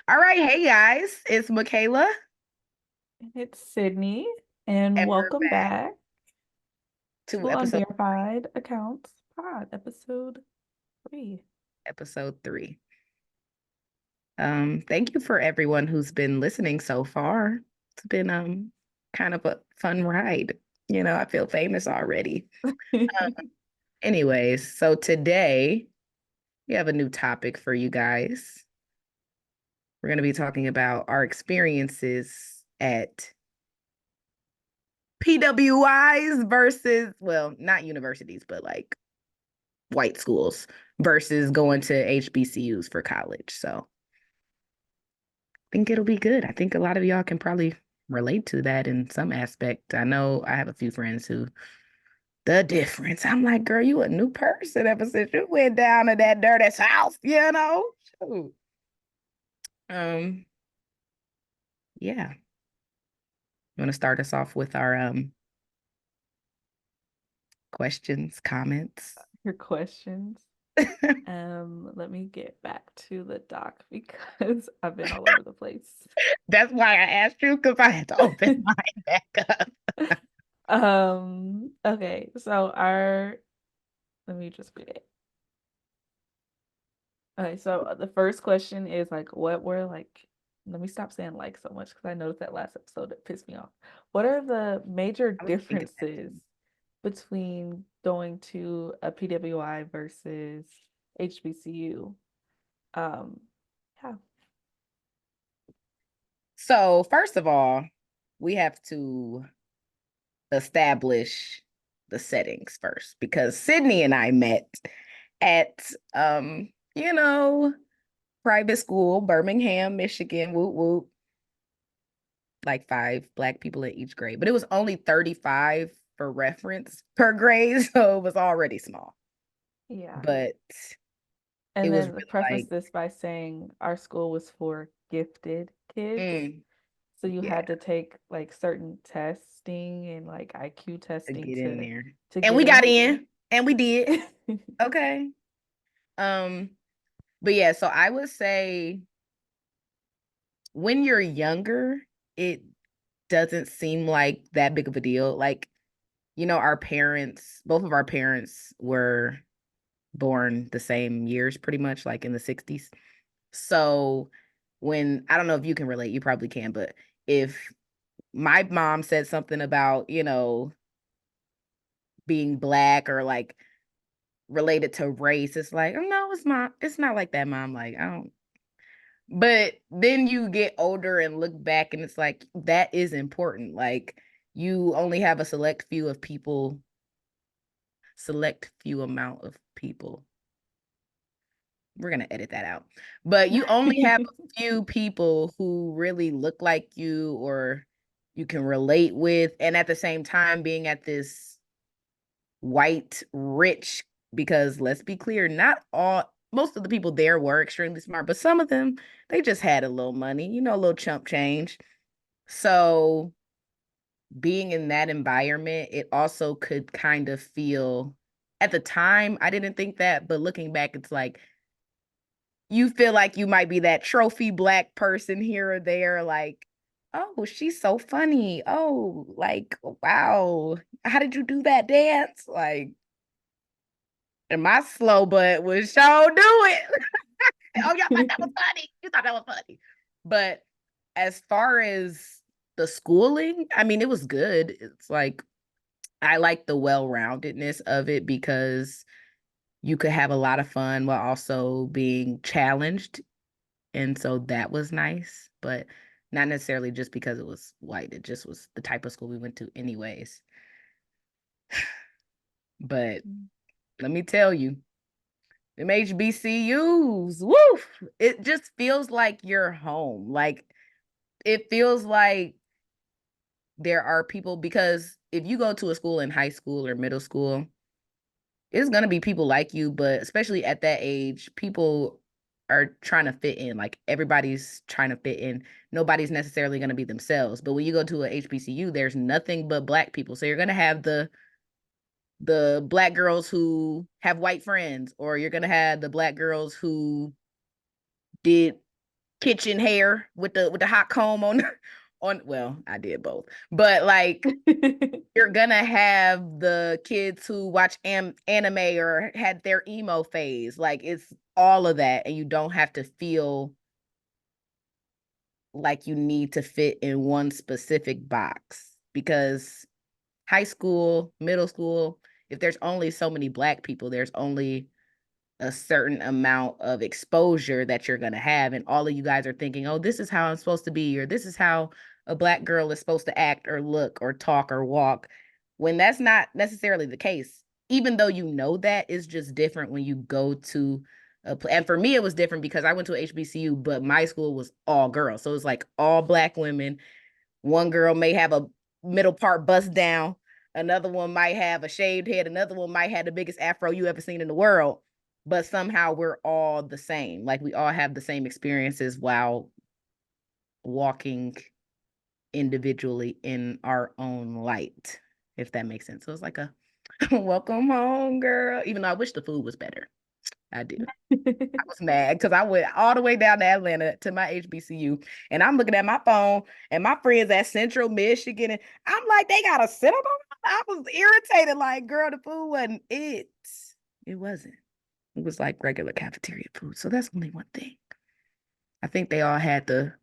All right, hey guys, it's Micayla, It's Sydney, and and we're welcome back back to to Unverified Accounts Pod, episode 3. episode 3. Thank you for everyone who's been listening so far. It's been kind of a fun ride. I feel famous already. Anyways, so today we have a new topic for you guys. We're going to be talking about our experiences at PWIs versus, well, not universities, but like white schools versus going to HBCUs for college. So I think it'll be good. I think a lot of y'all can probably relate to that in some aspect. I know I have a few friends who the difference. I'm like, girl, you a new person ever since you went down to that dirty south, you know? Shoot. Um, yeah. You want to start us off with our questions, comments? Your questions. Let me get back to the doc because I've been all over the place. That's why I asked you because I had to open mine back up. Okay, so let me just read it. Okay, so the first question is like, what were like, let me stop saying like so much because I noticed that last episode it pissed me off. What are the major I was thinking that differences too. between going to a PWI versus HBCU? Um, yeah. So, first of all, we have to establish the settings first because Sydney and I met at you know, private school, Birmingham, Michigan, whoop whoop, like 5 Black people in each grade. But it was only 35 for reference per grade, so it was already small. Yeah. But it And was then really preface like, this by saying our school was for gifted kids. mm, So you yeah, had to take like certain testing and like IQ to testing get in there. to And get we got in. in and we did. Okay. Um, but yeah, so I would say when you're younger, it doesn't seem like that big of a deal. Like, our parents, both of our parents were born the same years, pretty much like in the 60s. So when, I don't know if you can relate, you probably can, but if my mom said something about, being Black or like related to race, it's like, oh no, it's not like that, mom. Like, I don't. But then you get older and look back and it's like that is important. Like you only have a select few amount of people. We're going to edit that out. But you only have a few people who really look like you or you can relate with, and at the same time being at this white rich, because let's be clear, not all, most of the people there were extremely smart, but some of them, they just had a little money, a little chump change. So being in that environment, it also could kind of feel, at the time I didn't think that, but looking back it's like you feel like you might be that trophy Black person here or there, like, oh, she's so funny, oh, like, wow, how did you do that dance, like, and my slow butt was so do it. Oh, y'all thought that was funny. You thought that was funny. But as far as the schooling, I mean, it was good. It's like I like the well-roundedness of it because you could have a lot of fun while also being challenged. And so that was nice, but not necessarily just because it was white. It just was the type of school we went to anyways. But let me tell you, them HBCUs, woof, it just feels like you're home. Like it feels like there are people, because if you go to a school in high school or middle school, it's gonna be people like you, but especially at that age, people are trying to fit in. Like everybody's trying to fit in. Nobody's necessarily gonna be themselves. But when you go to a HBCU, there's nothing but Black people. So you're gonna have the Black girls who have white friends, or you're gonna have the Black girls who did kitchen hair with the hot comb on on well, I did both. But like you're gonna have the kids who watch anime or had their emo phase. Like it's all of that, and you don't have to feel like you need to fit in one specific box because high school, middle school, if there's only so many black people, there's only a certain amount of exposure that you're going to have. And all of you guys are thinking, oh, this is how I'm supposed to be, or this is how a black girl is supposed to act or look or talk or walk, when that's not necessarily the case. Even though you know that, it's just different when you go to and for me, it was different because I went to a HBCU, but my school was all girls. So it was like all black women. One girl may have a middle part bust down. Another one might have a shaved head. Another one might have the biggest afro you ever seen in the world. But somehow we're all the same. Like we all have the same experiences while walking individually in our own light, if that makes sense. So it's like a welcome home, girl. Even though I wish the food was better. I do. I was mad because I went all the way down to Atlanta to my HBCU, and I'm looking at my phone, and my friends at Central Michigan, and I'm like, they got a cinema. I was irritated, like, girl, the food wasn't it. It wasn't. It was like regular cafeteria food. So that's only one thing. I think they all had the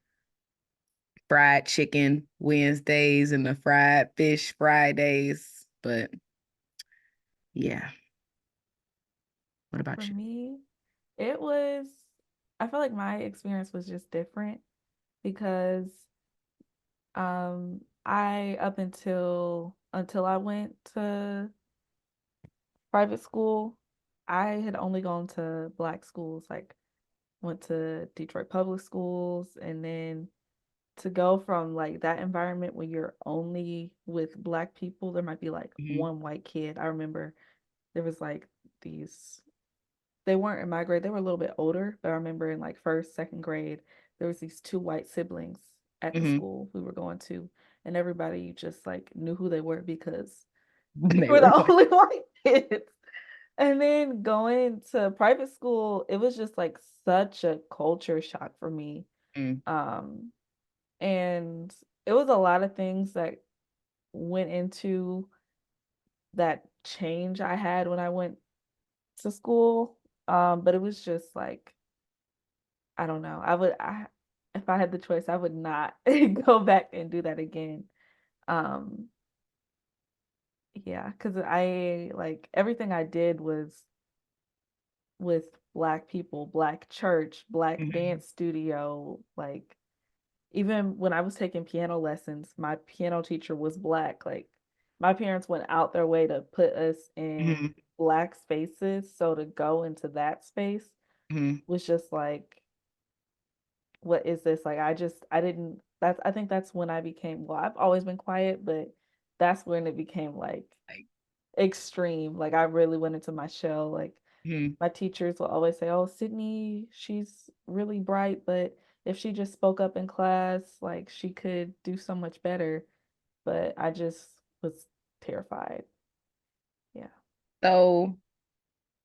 fried chicken Wednesdays and the fried fish Fridays. But yeah, what For about you? me, it was, I feel like my experience was just different because I up until I went to private school, I had only gone to black schools, like went to Detroit public schools, and then to go from like that environment when you're only with black people, there might be like Mm-hmm. one white kid. I remember there was like these, they weren't in my grade, they were a little bit older, but I remember in like first, second grade, there was these two white siblings at the Mm-hmm. school we were going to, and everybody just like knew who they were because we They were the were like, only white kids. And then going to private school, it was just like such a culture shock for me. mm, Um, and it was a lot of things that went into that change I had when I went to school. But it was just like, I don't know. If I had the choice, I would not go back and do that again. Um, yeah, because I like everything I did was with black people, black church, black mm-hmm. dance studio. Like even when I was taking piano lessons, my piano teacher was black. Like my parents went out their way to put us in Mm-hmm. black spaces. So to go into that space Mm-hmm. was just like, what is this? Like I didn't that's I think that's when I became, well, I've always been quiet, but that's when it became like Like, extreme. Like I really went into my shell. Like mm-hmm. my teachers will always say, "Oh, Sydney, she's really bright, but if she just spoke up in class, like she could do so much better." But I just was terrified. Yeah. So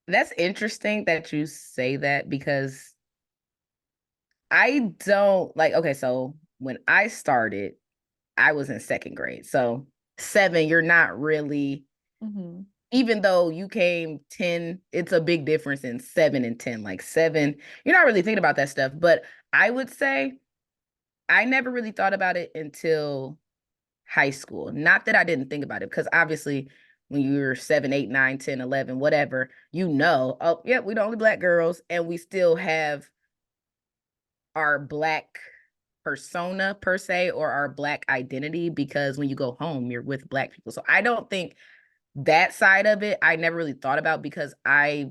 that's interesting that you say that because I don't like, okay, so when I started, I was in second grade. So seven, you're not really, Mm-hmm. even though you came 10, it's a big difference in seven and 10. Like seven, you're not really thinking about that stuff. But I would say I never really thought about it until high school. Not that I didn't think about it, because obviously when you're 7, 8, 9, 10, 11, whatever, oh, yeah, we the only black girls, and we still have our black persona per se or our black identity because when you go home, you're with black people. So I don't think that side of it I never really thought about because I've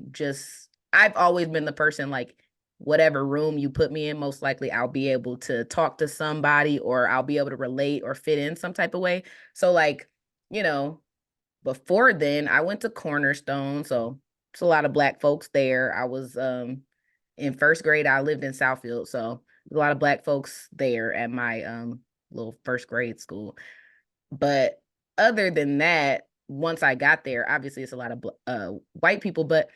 always been the person like whatever room you put me in, most likely I'll be able to talk to somebody or I'll be able to relate or fit in some type of way. So like, you know, before then I went to Cornerstone, so it's a lot of black folks there. I was in first grade I lived in Southfield, so a lot of black folks there at my little first grade school. But other than that, once I got there, obviously it's a lot of white people, but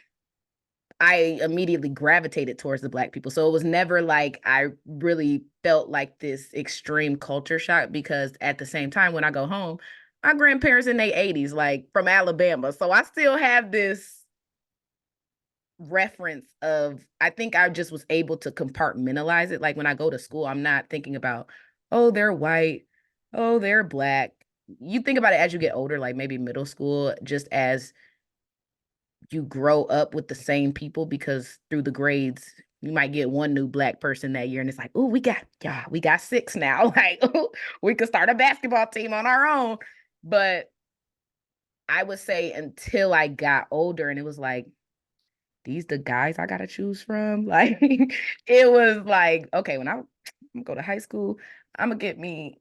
I immediately gravitated towards the black people. So it was never like I really felt like this extreme culture shock because at the same time, when I go home, my grandparents in their 80s, like from Alabama. So I still have this reference of, I think I just was able to compartmentalize it. Like when I go to school, I'm not thinking about, oh, they're white, oh, they're black. You think about it as you get older, like maybe middle school, just as you grow up with the same people because through the grades you might get one new black person that year and it's like, oh, we got six now. Like, ooh, we could start a basketball team on our own. But I would say until I got older and it was like, these the guys I gotta choose from. Like it was like, okay, when I'm gonna go to high school, I'm gonna get me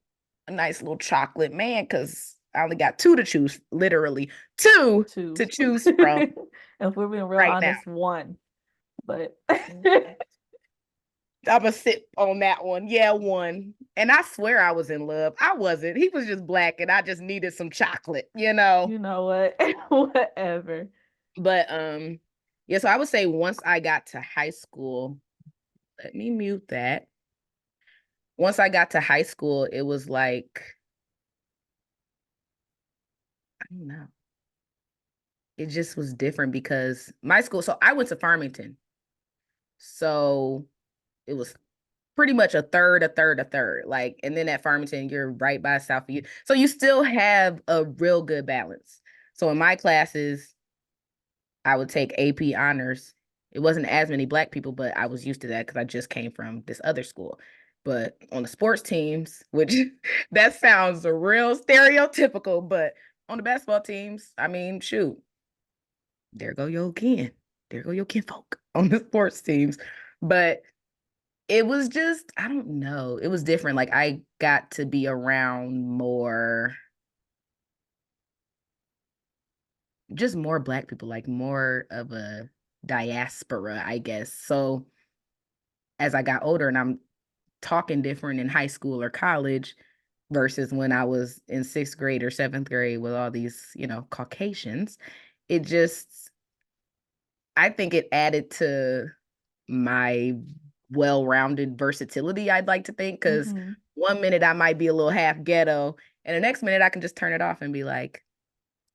a nice little chocolate man because I only got two to choose, literally two Two. to choose from If we're being real right now. honest, one. But I'm gonna sit on that one. Yeah, one. And I swear I was in love. I wasn't. He was just black and I just needed some chocolate, you know. you know what? Whatever. But yeah, so I would say once I got to high school, let me mute that. Once I got to high school, it was like, I don't know. It just was different because my school, so I went to Farmington. So it was pretty much a third, a third, a third. Like, and then at Farmington, you're right by Southview. So you still have a real good balance. So in my classes, I would take AP honors. It wasn't as many black people, but I was used to that because I just came from this other school. But on the sports teams, which that sounds real stereotypical, but on the basketball teams, I mean, shoot, there go your kin. There go your kinfolk on the sports teams. But it was just, I don't know. It was different. Like I got to be around more, just more black people, like more of a diaspora, I guess. So as I got older and I'm talking different in high school or college versus when I was in sixth grade or seventh grade with all these, Caucasians, it just, I think it added to my well-rounded versatility, I'd like to think, because Hmm. one minute I might be a little half ghetto, and the next minute I can just turn it off and be like,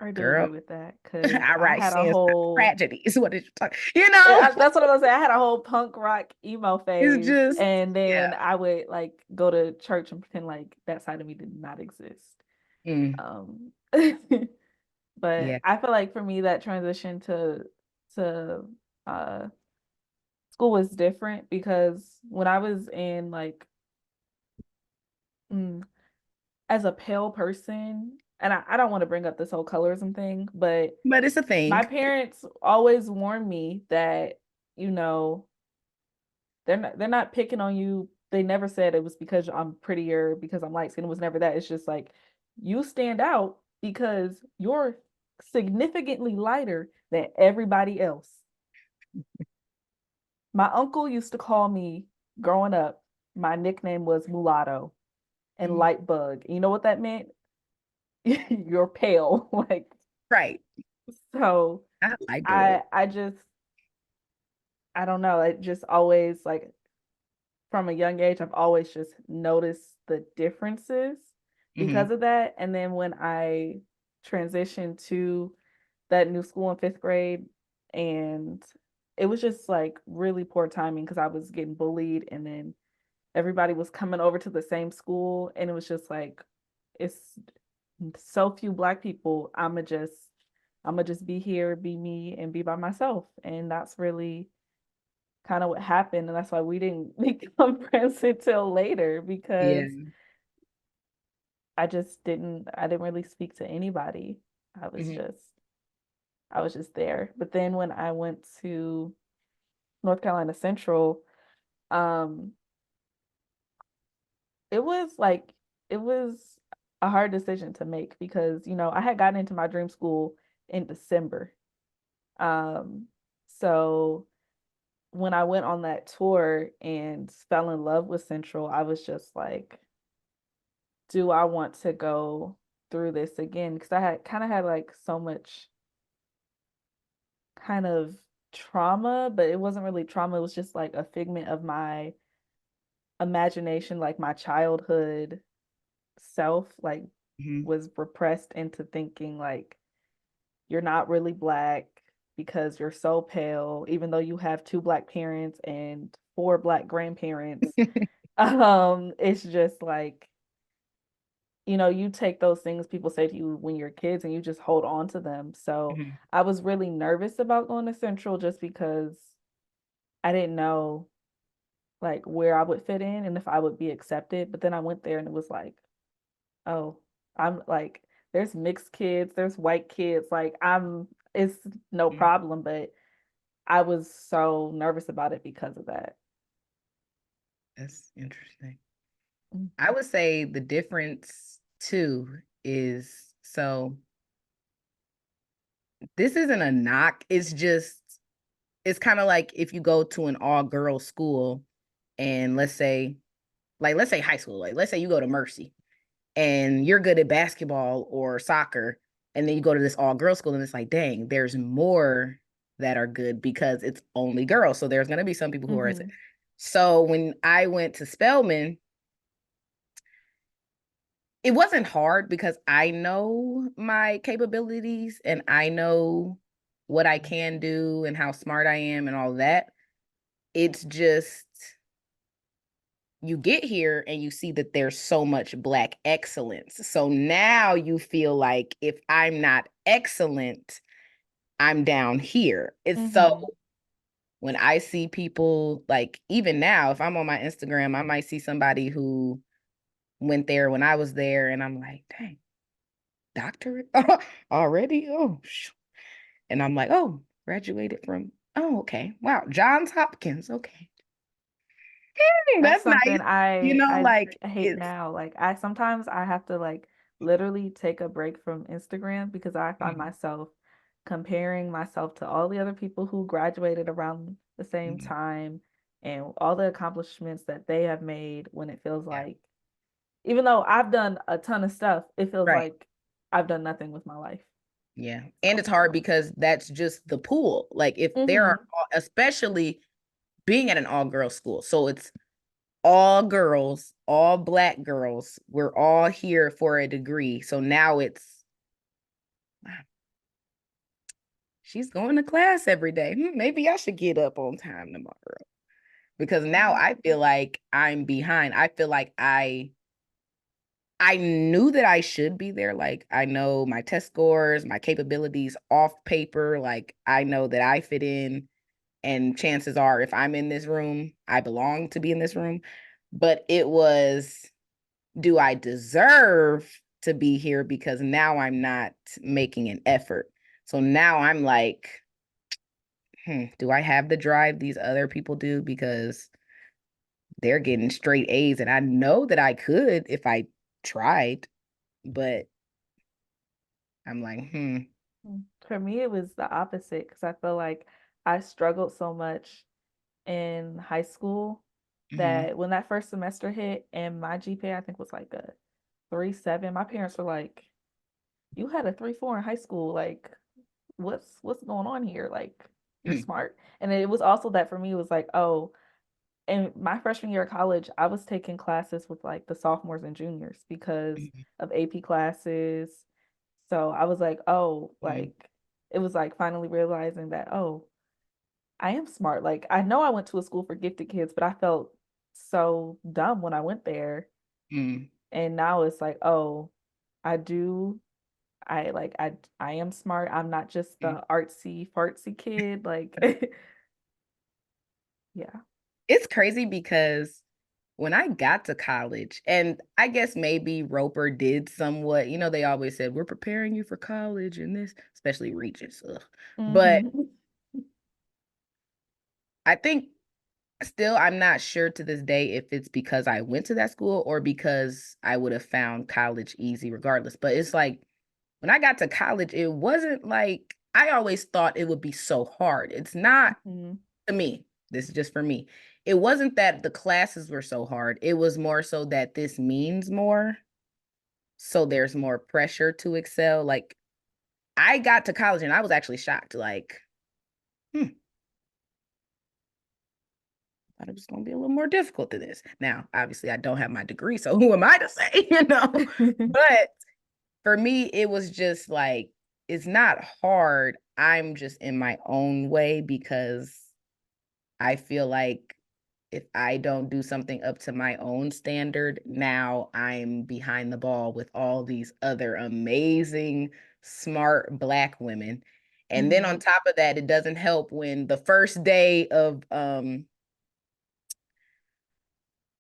I do girl, agree with that because I I write had a sins, whole tragedies. What did you talk? You know, that's what I was saying. I had a whole punk rock emo it's phase, just, and yeah. then I would like go to church and pretend like that side of me did not exist. Mm, Um, but yeah. I feel like for me that transition to uh school was different because when I was in like mm, as a pale person, and I don't want to bring up this whole colorism thing, but But it's a my thing. parents always warned me that, you know, they're not picking on you. They never said it was because I'm prettier, because I'm light skinned. It was never that. It's just like you stand out because you're significantly lighter than everybody else. My uncle used to call me growing up, my nickname was mulatto and Mm, light bug. You know what that meant? You're pale. Like, right. so I like bug. I just I don't know. It just always like from a young age, I've always just noticed the differences Hmm. because of that. And then when I transitioned to that new school in fifth grade, and it was just like really poor timing because I was getting bullied, and then everybody was coming over to the same school, and it was just like, it's so few black people. I'm gonna just be here, be me, and be by myself. And that's really kind of what happened. And that's why we didn't become friends until later Yeah. because I didn't really speak to anybody. I was Hmm. just I was just there. But then when I went to North Carolina Central, um, it was like it was a hard decision to make because, I had gotten into my dream school in December. Um, so when I went on that tour and fell in love with Central, I was just like, do I want to go through this again? Because I had kind of had like so much kind of trauma, but it wasn't really trauma. It was just like a figment of my imagination, like my childhood self, like Mhm. was repressed into thinking like you're not really black because you're so pale, even though you have two black parents and four black grandparents. It's just like, you take those things people say to you when you're kids and you just hold on to them. So Mhm. I was really nervous about going to Central just because I didn't know like where I would fit in and if I would be accepted. But then I went there and it was like, oh, I'm like, there's mixed kids, there's white kids, it's no Mhm. problem. But I was so nervous about it because of that. That's interesting. Mm. I would say the difference too is so this isn't a knock. It's just it's kind of like if you go to an all girls school and let's say high school, like let's say you go to Mercy and you're good at basketball or soccer, and then you go to this all girls school and it's like, dang, there's more that are good because it's only girls. So there's gonna be some people who are. Mm-hmm. So when I went to Spelman, it wasn't hard because I know my capabilities and I know what I can do and how smart I am and all that. It's just you get here and you see that there's so much black excellence. So now you feel like if I'm not excellent, I'm down here. It's so Mm-hmm. when I see people like even now, if I'm on my Instagram, I might see somebody who went there when I was there and I'm like, dang, doctorate already? Oh, and I'm like, oh, graduated from, oh, okay. Wow, Johns Hopkins. Okay. That's That's nice. something I I Like hate it's now. Like I sometimes I have to like literally take a break from Instagram because I find Mhm. myself comparing myself to all the other people who graduated around the same Mhm. time and all the accomplishments that they have made when it feels Yeah. like even though I've done a ton of stuff, it feels Right. like I've done nothing with my life. Yeah. And So, it's hard because that's just the pool. Like if there are, hmm especially being at an all girls school. So it's all girls, all black girls. We're all here for a degree. So now it's, wow, she's going to class every day. Maybe I should get up on time tomorrow because now I feel like I'm behind. I feel like I knew that I should be there. Like I know my test scores, my capabilities off paper. Like I know that I fit in. And chances are, if I'm in this room, I belong to be in this room. But it was, do I deserve to be here? Because now I'm not making an effort. So now I'm like, do I have the drive these other people do? Because they're getting straight A's. And I know that I could if I tried, but I'm like, For me, it was the opposite because I feel like I struggled so much in high school mhm, that when that first semester hit and my GPA I think was like a 3.7, my parents were like, "You had a 3.4 in high school. Like, what's going on here? Like, you're mhm, smart." And it was also that for me it was like, oh, in my freshman year of college, I was taking classes with like the sophomores and juniors because mhm, of AP classes. So I was like, oh, mhm, like it was like finally realizing that, oh, I am smart. Like I know I went to a school for gifted kids, but I felt so dumb when I went there. mhm, And now it's like, oh, I do I am smart. I'm not just mhm. the artsy fartsy kid. Like yeah. It's crazy because when I got to college, and I guess maybe Roper did somewhat, they always said, we're preparing you for college and this, especially Regents. Ugh. But Hmm. I think still, I'm not sure to this day if it's because I went to that school or because I would have found college easy regardless. But it's like when I got to college, it wasn't like I always thought it would be so hard. It's not Hmm. to me. This is just for me. It wasn't that the classes were so hard. It was more so that this means more. So there's more pressure to excel. Like I got to college and I was actually shocked. Like, hmm. thought it was going to be a little more difficult than this. Now, obviously, I don't have my degree, so who am I to say, you know? But for me, it was just like, it's not hard. I'm just in my own way because I feel like if I don't do something up to my own standard, now I'm behind the ball with all these other amazing, smart Black women. And then on Mhm. top of that, it doesn't help when the first day of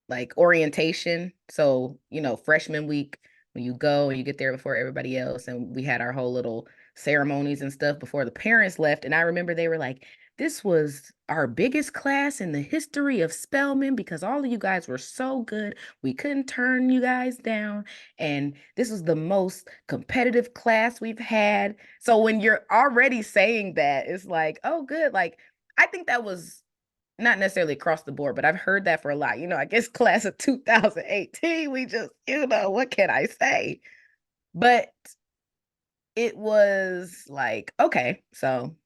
like orientation. So, freshman week, when you go and you get there before everybody else, and we had our whole little ceremonies and stuff before the parents left. And I remember they were like, this was our biggest class in the history of Spelman because all of you guys were so good. We couldn't turn you guys down. And this was the most competitive class we've had. So when you're already saying that, it's like, oh, good. Like, I think that was not necessarily across the board, but I've heard that for a lot. I guess class of 2018, we just, what can I say? But it was like, okay, so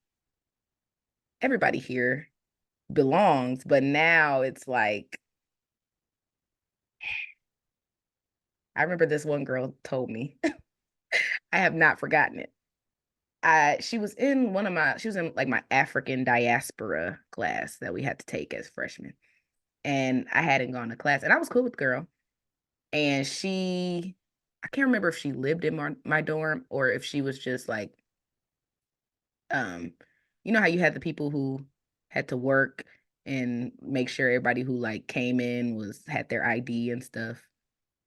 everybody here belongs, but now it's like, I remember this one girl told me, I have not forgotten it. She was in like my African diaspora class that we had to take as freshmen. And I hadn't gone to class, and I was cool with the girl. And I can't remember if she lived in my dorm or if she was just like, um how you had the people who had to work and make sure everybody who like came in had their ID and stuff.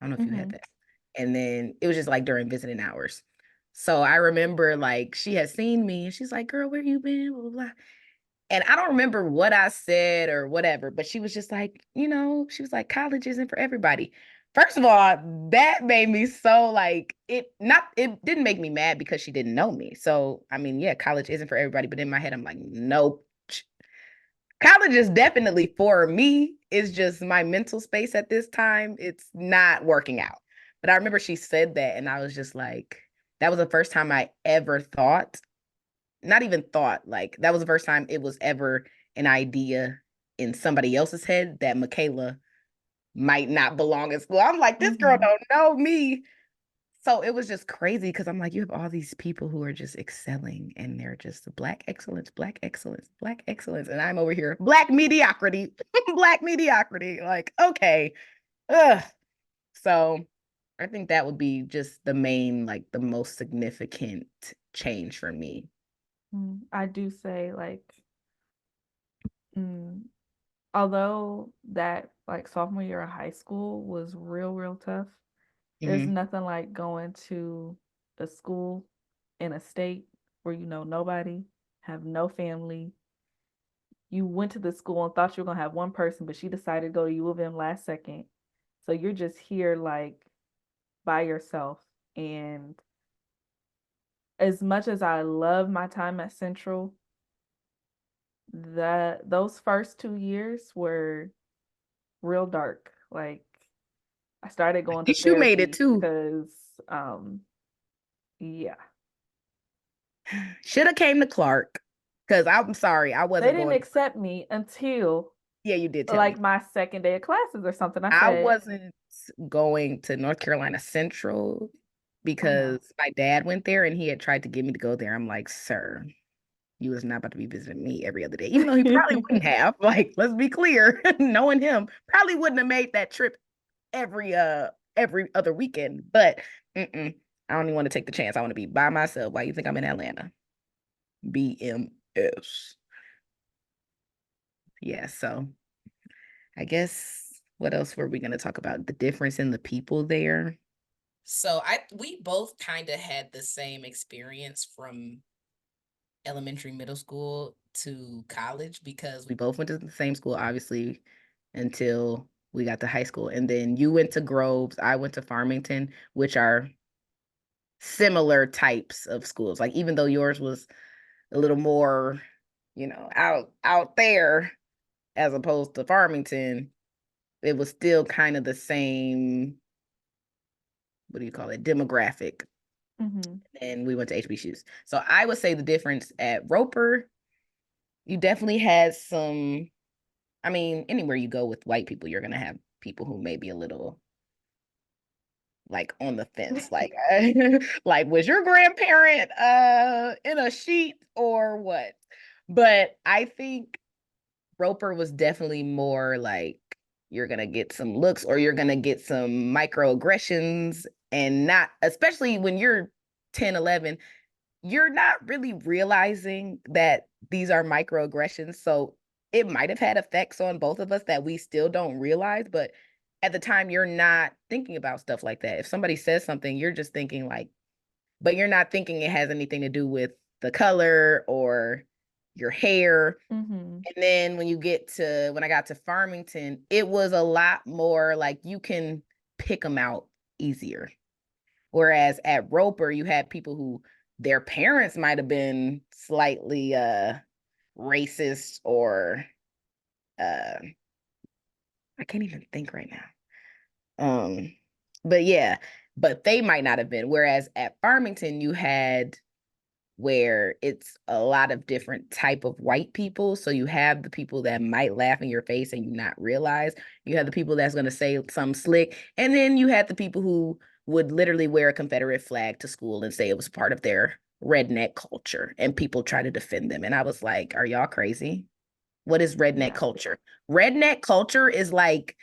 I don't know if you had Mhm. that. And then it was just like during visiting hours. So I remember like she had seen me and she's like, girl, where you been, blah blah blah. And I don't remember what I said or whatever, but she was just like, she was like, college isn't for everybody. First of all, that made me so like it didn't make me mad because she didn't know me. So, I mean, yeah, college isn't for everybody, but in my head, I'm like, nope. College is definitely for me. It's just my mental space at this time. It's not working out. But I remember she said that, and I was just like, that was the first time I ever thought, not even thought, like that was the first time it was ever an idea in somebody else's head that Micayla might not belong in school. I'm like, this girl Mhm. don't know me. So it was just crazy because I'm like, you have all these people who are just excelling and they're just black excellence, black excellence, black excellence. And I'm over here, black mediocrity, black mediocrity. Like, okay. Ugh. So I think that would be just the main, like the most significant change for me. I do say like, mm, although that like sophomore year of high school was real tough, there's Hmm. nothing like going to a school in a state where you know nobody, have no family. You went to the school and thought you were gonna have one person, but she decided to go to U of M last second. So you're just here like by yourself. And as much as I love my time at Central, those first 2 years were real dark. Like I started At going to least you made it therapy too. because yeah. Should have came to Clark. Because I'm sorry, I They wasn't didn't going. accept me until Yeah, you did tell like me. my second day of classes or something. I I said, wasn't going to North Carolina Central I know. because my dad went there and he had tried to get me to go there. I'm like, sir, you was not about to be visiting me every other day, even though he probably wouldn't have. Like, let's be clear, knowing him, probably wouldn't have made that trip every other weekend. But I don't even want to take the chance. I want to be by myself. Why you think I'm in Atlanta? BMS. Yeah, so I guess what else were we going to talk about? The difference in the people there. So we both kind of had the same experience from elementary, middle school to college because we both went to the same school, obviously, until we got to high school. And then you went to Groves, I went to Farmington, which are similar types of schools. Like even though yours was a little more, out there as opposed to Farmington, it was still kind of the same, what do you call it, demographic. Mm-hmm. And we went to HBCUs. So I would say the difference at Roper, you definitely had some. I mean, anywhere you go with white people, you're gonna have people who may be a little like on the fence. Like, like was your grandparent in a sheet or what? But I think Roper was definitely more like you're gonna get some looks or you're gonna get some microaggressions, and not, especially when you're 10, 11, you're not really realizing that these are microaggressions. So it might have had effects on both of us that we still don't realize, but at the time you're not thinking about stuff like that. If somebody says something, you're just thinking like, but you're not thinking it has anything to do with the color or your hair. Mhm. And then when I got to Farmington, it was a lot more like you can pick them out easier. Whereas at Roper, you had people who their parents might have been slightly racist or uh I can't even think right now. But yeah, but they might not have been. Whereas at Farmington, you had where it's a lot of different type of white people. So you have the people that might laugh in your face and you not realize. You have the people that's going to say some slick, and then you had the people who would literally wear a Confederate flag to school and say it was part of their redneck culture, and people try to defend them. And I was like, are y'all crazy? What is redneck Yeah. culture? Redneck culture is like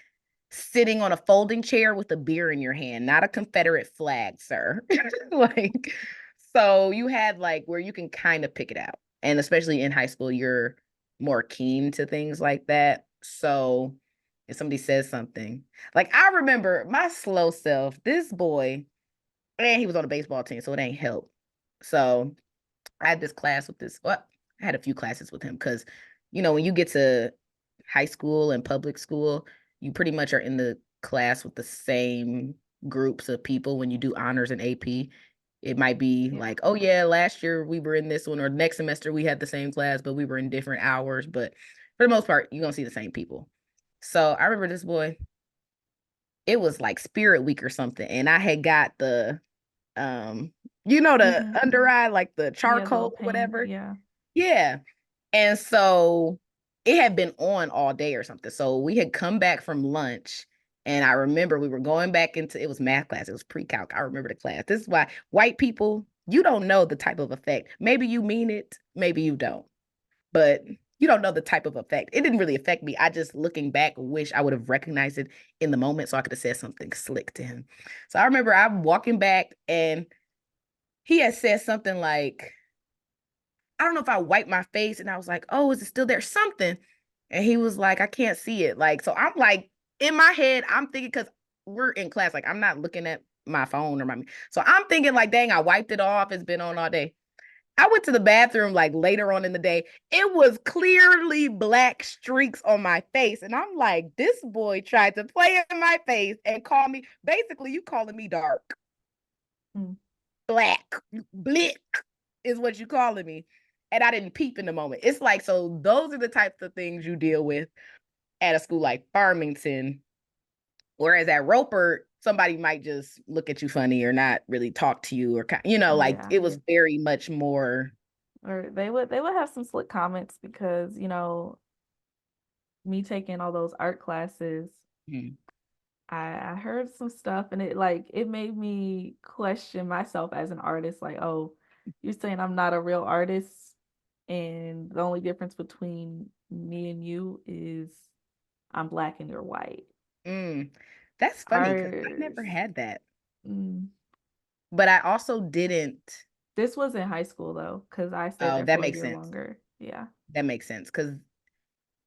sitting on a folding chair with a beer in your hand, not a Confederate flag, sir. Like, so you had like where you can kind of pick it out. And especially in high school, you're more keen to things like that. So if somebody says something, like I remember my slow self, this boy, and he was on a baseball team, so it ain't help. So I had this class with this, well, I had a few classes with him because, when you get to high school and public school, you pretty much are in the class with the same groups of people when you do honors and AP. It might be Yeah. like, oh yeah, last year we were in this one, or next semester we had the same class, but we were in different hours. But for the most part, you're gonna see the same people. So I remember this boy, it was like Spirit Week or something, and I had got um, the Mhm. under eye, like the Yeah, the little charcoal, paint, whatever. yeah. Yeah. And so it had been on all day or something. So we had come back from lunch. And I remember we were going back into it was math class. It was pre-calc. I remember the class. This is why white people, you don't know the type of effect. Maybe you mean it, maybe you don't. But you don't know the type of effect. It didn't really affect me. I just looking back wish I would have recognized it in the moment so I could have said something slick to him. So I remember I'm walking back and he had said something like, I don't know if I wiped my face and I was like, oh, is it still there? Something. And he was like, I can't see it. Like, so I'm like, in my head, I'm thinking, because we're in class, like, I'm not looking at my phone or so I'm thinking, like, dang, I wiped it off. It's been on all day. I went to the bathroom like later on in the day. It was clearly black streaks on my face. And I'm like, this boy tried to play in my face and call me, basically, you calling me dark, Mm. black, blick is what you calling me. And I didn't peep in the moment. It's like, so those are the types of things you deal with at a school like Farmington. Whereas at Roper, somebody might just look at you funny or not really talk to you, or like Yeah. it was very much more. Or they would have some slick comments because, me taking all those art classes, Hmm. I heard some stuff and it made me question myself as an artist, like, oh, you're saying I'm not a real artist and the only difference between me and you is I'm black and you're white. Mm. That's funny because I Ours. never had that. Mm, But I also didn't. this was in high school though, because I stayed Oh, there that for a makes year sense. longer. Yeah. That makes sense.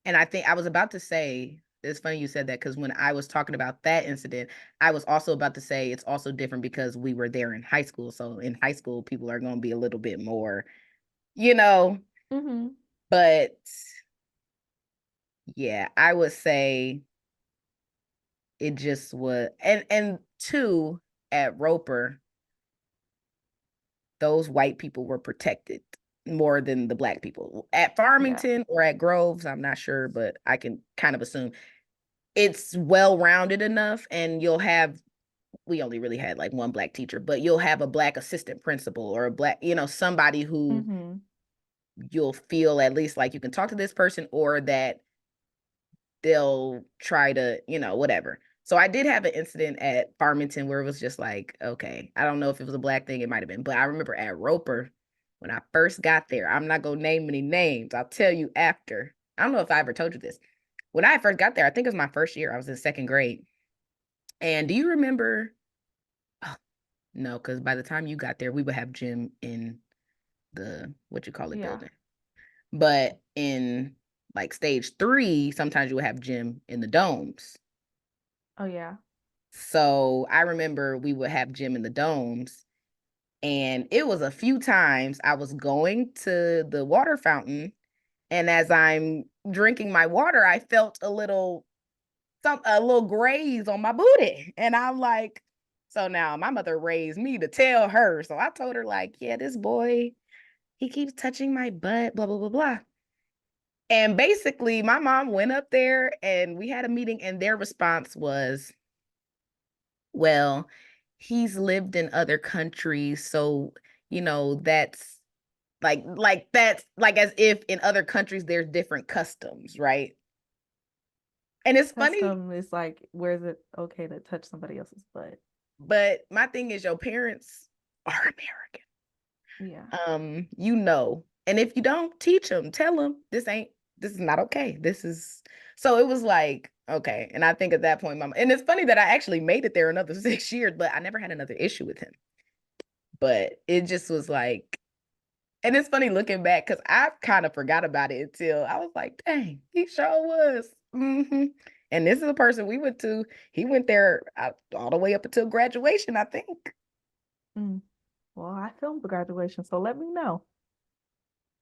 And I think I was about to say, it's funny you said that because when I was talking about that incident, I was also about to say it's also different because we were there in high school. So in high school, people are going to be a little bit more, you know, Mm-hmm. but yeah, I would say it just was, and two, at Roper, those white people were protected more than the black people. At Yeah. Farmington or at Groves, I'm not sure, but I can kind of assume it's well rounded enough, and we only really had like one black teacher, but you'll have a black assistant principal or a black, somebody who Mm-hmm. you'll feel at least like you can talk to this person, or that they'll try to, whatever. So I did have an incident at Farmington where it was just like, okay, I don't know if it was a black thing, it might have been, but I remember at Roper when I first got there, I'm not gonna name any names. I'll tell you after. I don't know if I ever told you this. When I first got there, I think it was my first year. I was in second grade. And do you remember? Oh, no, because by the time you got there, we would have gym in the what you call it Yeah. building. But in like stage 3, sometimes you would have gym in the domes. Oh yeah. So I remember we would have gym in the domes. And it was a few times I was going to the water fountain. And as I'm drinking my water, I felt a little graze on my booty. And I'm like, so now my mother raised me to tell her. So I told her, like, yeah, this boy, he keeps touching my butt, blah, blah, blah, blah. And basically, my mom went up there and we had a meeting, and their response was, well, he's lived in other countries. So, that's that's like as if in other countries there's different customs, right? And it's funny, Custom is like, where is it okay to touch somebody else's butt? but my thing is your parents are American. Yeah. And if you don't teach them, tell them this is not okay. This is so it was like, okay. And I think at that point, mama, and it's funny that I actually made it there another 6 years, but I never had another issue with him. But it just was like, and it's funny looking back because I kind of forgot about it until I was like, dang, he sure was. And this is a person we went to, he went there all the way up until graduation, I think. Mm. Well, I filmed the graduation, so let me know.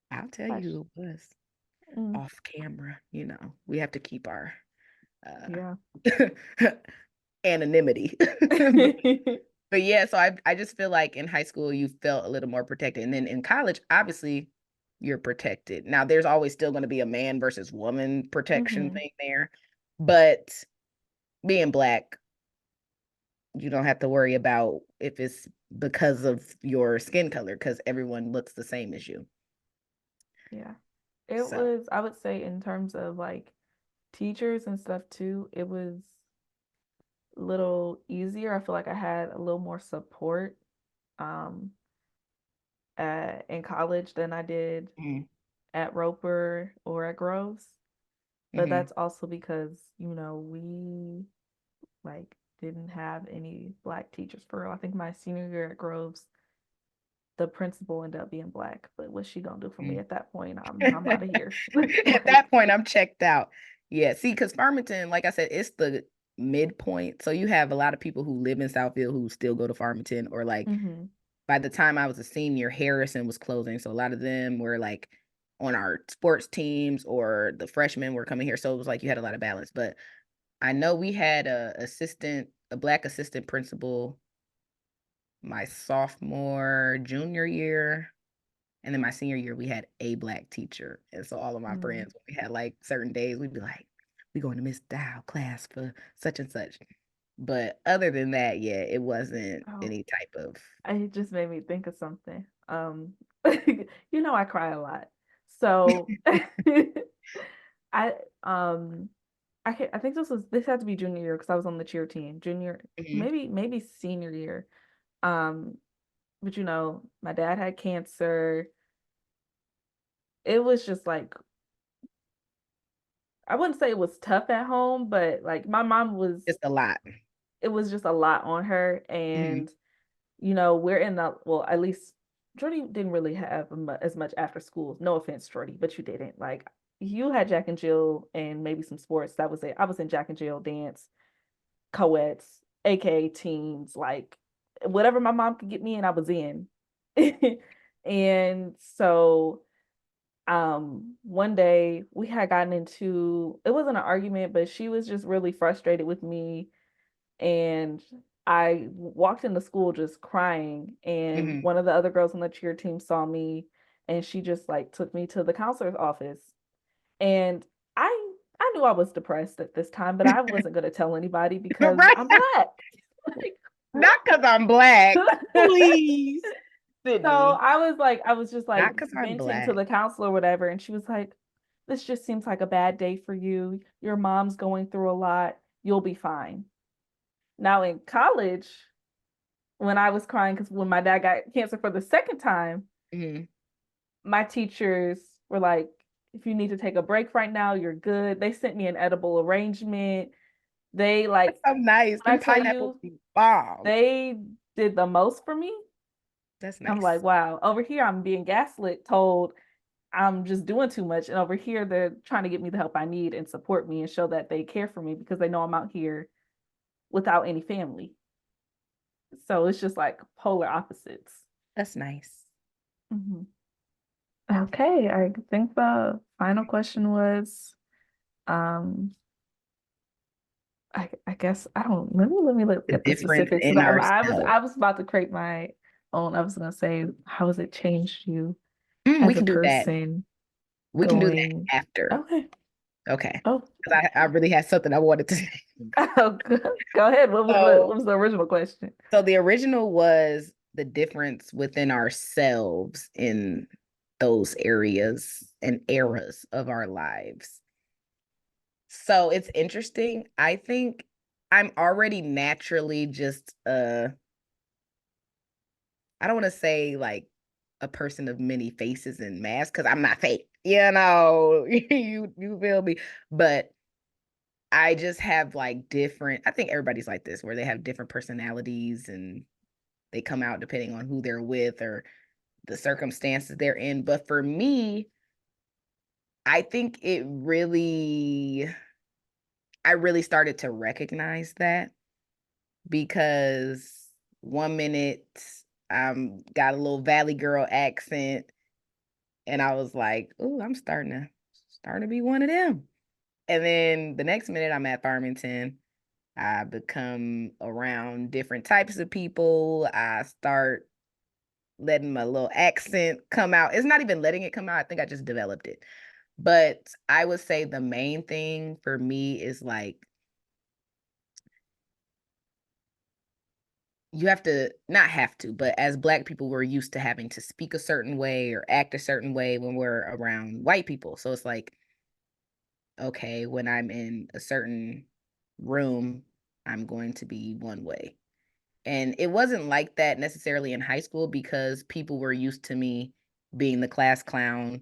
I'll tell Touch. you who it was Mm. off camera. We have to keep our Yeah. anonymity. But yeah, so I just feel like in high school you felt a little more protected. And then in college, obviously you're protected. Now there's always still going to be a man versus woman protection Hmm. thing there. But being black, you don't have to worry about if it's because of your skin color, because everyone looks the same as you. Yeah. It So was, I would say, in terms of like teachers and stuff too, it was a little easier. I feel like I had a little more support um in college than I did mm, at Roper or at Groves. But hmm that's also because, we like didn't have any black teachers for real. I think my senior year at Groves, the principal ended up being black. But what's she gonna do for me mm. at that point? I'm out of here. At Like, that point, I'm checked out. Yeah, see, because Farmington, like I said, it's the midpoint. So you have a lot of people who live in Southfield who still go to Farmington, or like mm-hmm, by the time I was a senior, Harrison was closing. So a lot of them were like on our sports teams, or the freshmen were coming here. So it was like you had a lot of balance. But I know we had a black assistant principal my sophomore, junior year. And then my senior year, we had a black teacher. And so all of my mm. friends, when we had like certain days, we'd be like, we going to Miss Dow class for such and such. But other than that, yeah, it wasn't Oh, any type of it just made me think of something. I cry a lot. So I um I think this had to be junior year because I was on the cheer team. Junior, Mhm, maybe senior year. Um, but my dad had cancer. It was just like, I wouldn't say it was tough at home, but like my mom was, just a lot. it was just a lot on her. Mhm, And we're in the, well, at least Jordy didn't really have as much after school. No offense, Jordy, but you didn't. Like, you had Jack and Jill and maybe some sports. That was it. I was in Jack and Jill dance, co-eds, aka teens, like whatever my mom could get me in, I was in. And so one day we had gotten into, it wasn't an argument, but she was just really frustrated with me, and I walked into school just crying, and mhm. one of the other girls on the cheer team saw me, and she just like took me to the counselor's office. And I knew I was depressed at this time, but I wasn't going to tell anybody because Right? I'm black. Like, Not because I'm black. Please, so Sydney. I was just like Not because I'm venting to black. the counselor or whatever, and she was like, this just seems like a bad day for you. Your mom's going through a lot. You'll be fine. Now in college, when I was crying because when my dad got cancer for the second time, Mhm. my teachers were like, if you need to take a break right now, you're good. They sent me an edible arrangement. They like, That's so nice. when I Them tell pineapples you, be bomb. they did the most for me. That's I'm like, nice. wow, over here I'm being gaslit, told I'm just doing too much. And over here, they're trying to get me the help I need and support me and show that they care for me because they know I'm out here without any family. So it's just like polar opposites. That's nice. Mhm. Okay, I think the final question was, um, I guess I don't let me look The at the difference specifics. in I ourselves. was about to create my own. I was gonna say, how has it changed you We as a can do that. person We can do that going? after. Okay. Okay. Oh, 'Cause I really had something I wanted to say. oh, go ahead. What So, was the original question? so the original was the difference within ourselves in those areas and eras of our lives. So it's interesting. I think I'm already naturally just I don't want to say like a person of many faces and masks because I'm not fake. You feel me? But I just have like different, I think everybody's like this, where they have different personalities and they come out depending on who they're with or the circumstances they're in. But for me, I think I really started to recognize that because one minute got a little Valley Girl accent and I was like, "Ooh, I'm starting to be one of them." And then the next minute I'm at Farmington. I become around different types of people. I start letting my little accent come out. It's not even letting it come out. I think I just developed it. But I would say the main thing for me is like you have to not have to, but as black people, we're used to having to speak a certain way or act a certain way when we're around white people. So it's like, okay, when I'm in a certain room, I'm going to be one way. And it wasn't like that necessarily in high school because people were used to me being the class clown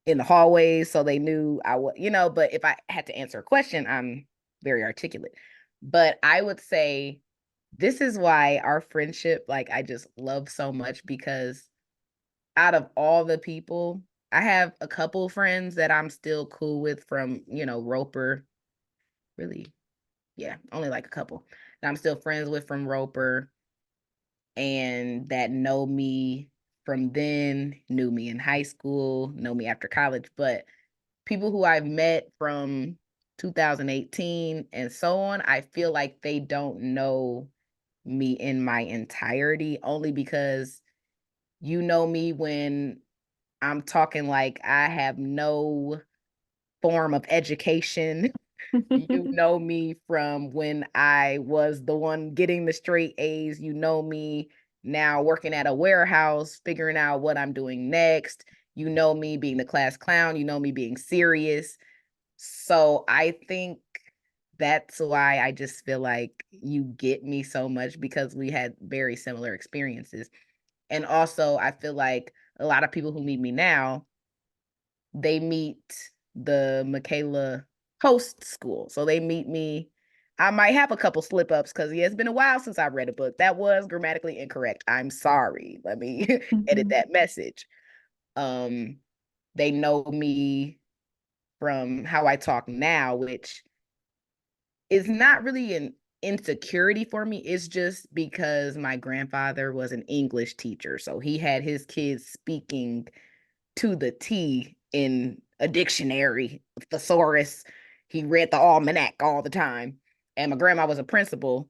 in the hallways. So they knew I was, but if I had to answer a question, I'm very articulate. But I would say this is why our friendship, like, I just love so much because out of all the people, I have a couple friends that I'm still cool with from, Roper. Really, yeah, only like a couple that I'm still friends with from Roper and that know me from then, knew me in high school, know me after college, but people who I've met from 2018 and so on, I feel like they don't know me in my entirety only because you know me when I'm talking like I have no form of education. You know me from when I was the one getting the straight A's. You know me now working at a warehouse, figuring out what I'm doing next. You know me being the class clown. You know me being serious. So I think that's why I just feel like you get me so much because we had very similar experiences. And also, I feel like a lot of people who meet me now, they meet the Micayla host school. So they meet me. I might have a couple slip ups because yeah, it's been a while since I read a book. That was grammatically incorrect. I'm sorry. Let me edit Mhm. that message. Um, they know me from how I talk now, which is not really an insecurity for me. It's just because my grandfather was an English teacher. So he had his kids speaking to the T in a dictionary, thesaurus. He read the almanac all the time. And my grandma was a principal.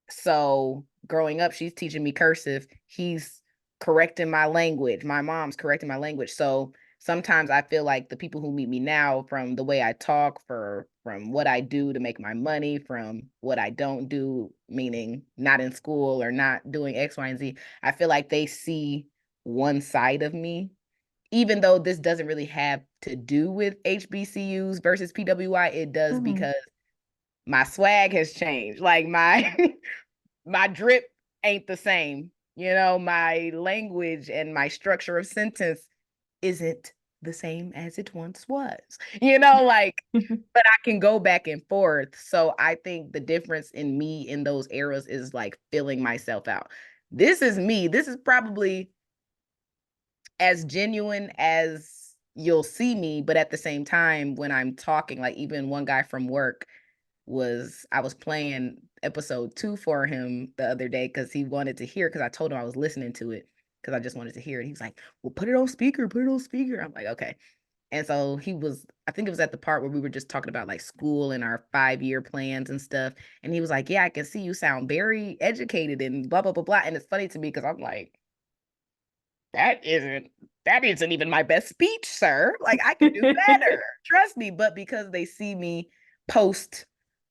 So growing up, she's teaching me cursive. He's correcting my language. My mom's correcting my language. So sometimes I feel like the people who meet me now from the way I talk, from what I do to make my money, from what I don't do, meaning not in school or not doing X, Y, and Z, I feel like they see one side of me even though this doesn't really have to do with HBCUs versus PWI, it does Mhm. because my swag has changed. Like my my drip ain't the same. You know, my language and my structure of sentence isn't the same as it once was. You know, like, but I can go back and forth. So I think the difference in me in those eras is like filling myself out. This is me. This is probably as genuine as you'll see me, but at the same time, when I'm talking, like even one guy from work I was playing episode 2 for him the other day because he wanted to hear because I told him I was listening to it because I just wanted to hear it. He was like, "Well, put it on speaker, put it on speaker." I'm like, "Okay." And so I think it was at the part where we were just talking about like school and our 5-year plans and stuff. And he was like, "Yeah, I can see you sound very educated and blah, blah, blah, blah." And it's funny to me because I'm like, that isn't even my best speech, sir. Like I can do better. Trust me. But because they see me post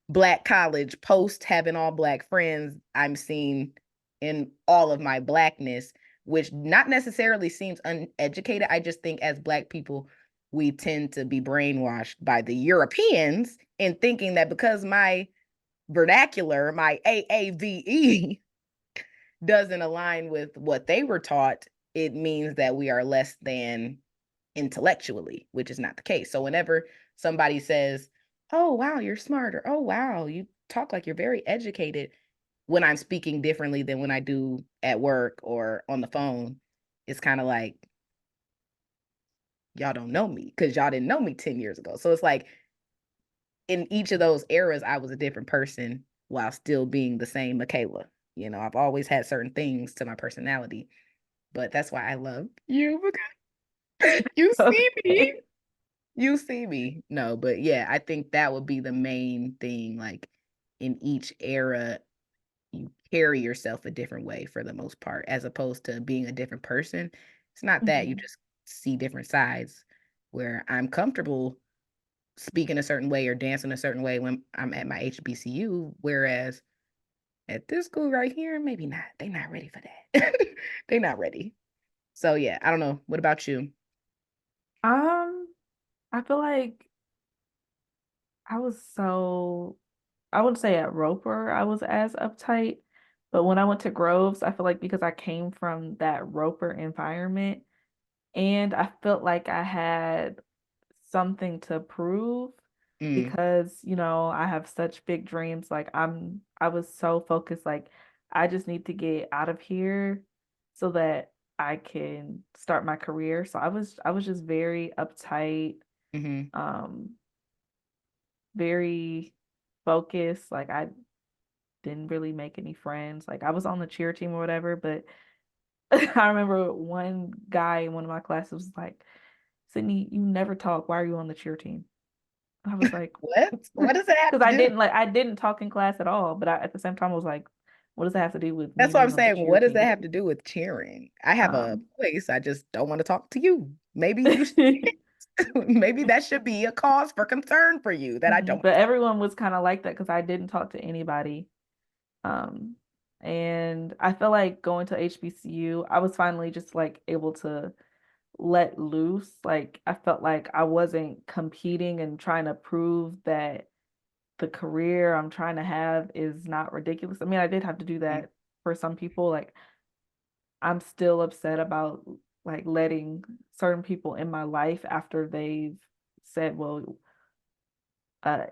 Black college, post having all Black friends, I'm seen in all of my Blackness, which not necessarily seems uneducated. I just think as Black people, we tend to be brainwashed by the Europeans in thinking that because my vernacular, my AAVE, doesn't align with what they were taught, it means that we are less than intellectually, which is not the case. So whenever somebody says, "Oh, wow, you're smarter. Oh, wow, you talk like you're very educated," when I'm speaking differently than when I do at work or on the phone, it's kind of like, y'all don't know me because y'all didn't know me 10 years ago. So it's like in each of those eras, I was a different person while still being the same Micayla. You know, I've always had certain things to my personality, but that's why I love you because you see me. Okay. You see me. No, but yeah, I think that would be the main thing. Like in each era, you carry yourself a different way for the most part, as opposed to being a different person. It's not that you Mhm. just see different sides where I'm comfortable speaking a certain way or dancing a certain way when I'm at my HBCU, whereas at this school right here, maybe not. They're not ready for that. They're not ready. So yeah, I don't know. What about you? Um, I feel like I was so I wouldn't say at Roper I was as uptight, but when I went to Groves, I feel like because I came from that Roper environment and I felt like I had something to prove Mm, because, I have such big dreams. Like I was so focused, like I just need to get out of here so that I can start my career. So I was just very uptight, mm-hmm, um, very focused. Like I didn't really make any friends. Like I was on the cheer team or whatever, but I remember one guy in one of my classes was like, Sydney, you never talk. Why are you on the cheer team? I was like, what? What does it have because to I do? didn't like I didn't talk in class at all. But at the same time, I was like, what does that have to do with me That's what I'm being on the saying. cheer What does that team? have to do with cheering? I have a Um, voice. I just don't want to talk to you. Maybe you should, maybe that should be a cause for concern for you that I don't want but to talk. everyone was kind of like that because I didn't talk to anybody. Um, and I feel like going to HBCU, I was finally just like able to let loose. Like I felt like I wasn't competing and trying to prove that the career I'm trying to have is not ridiculous. I mean, I did have to do Mm, that for some people. Like I'm still upset about like letting certain people in my life after they've said, well,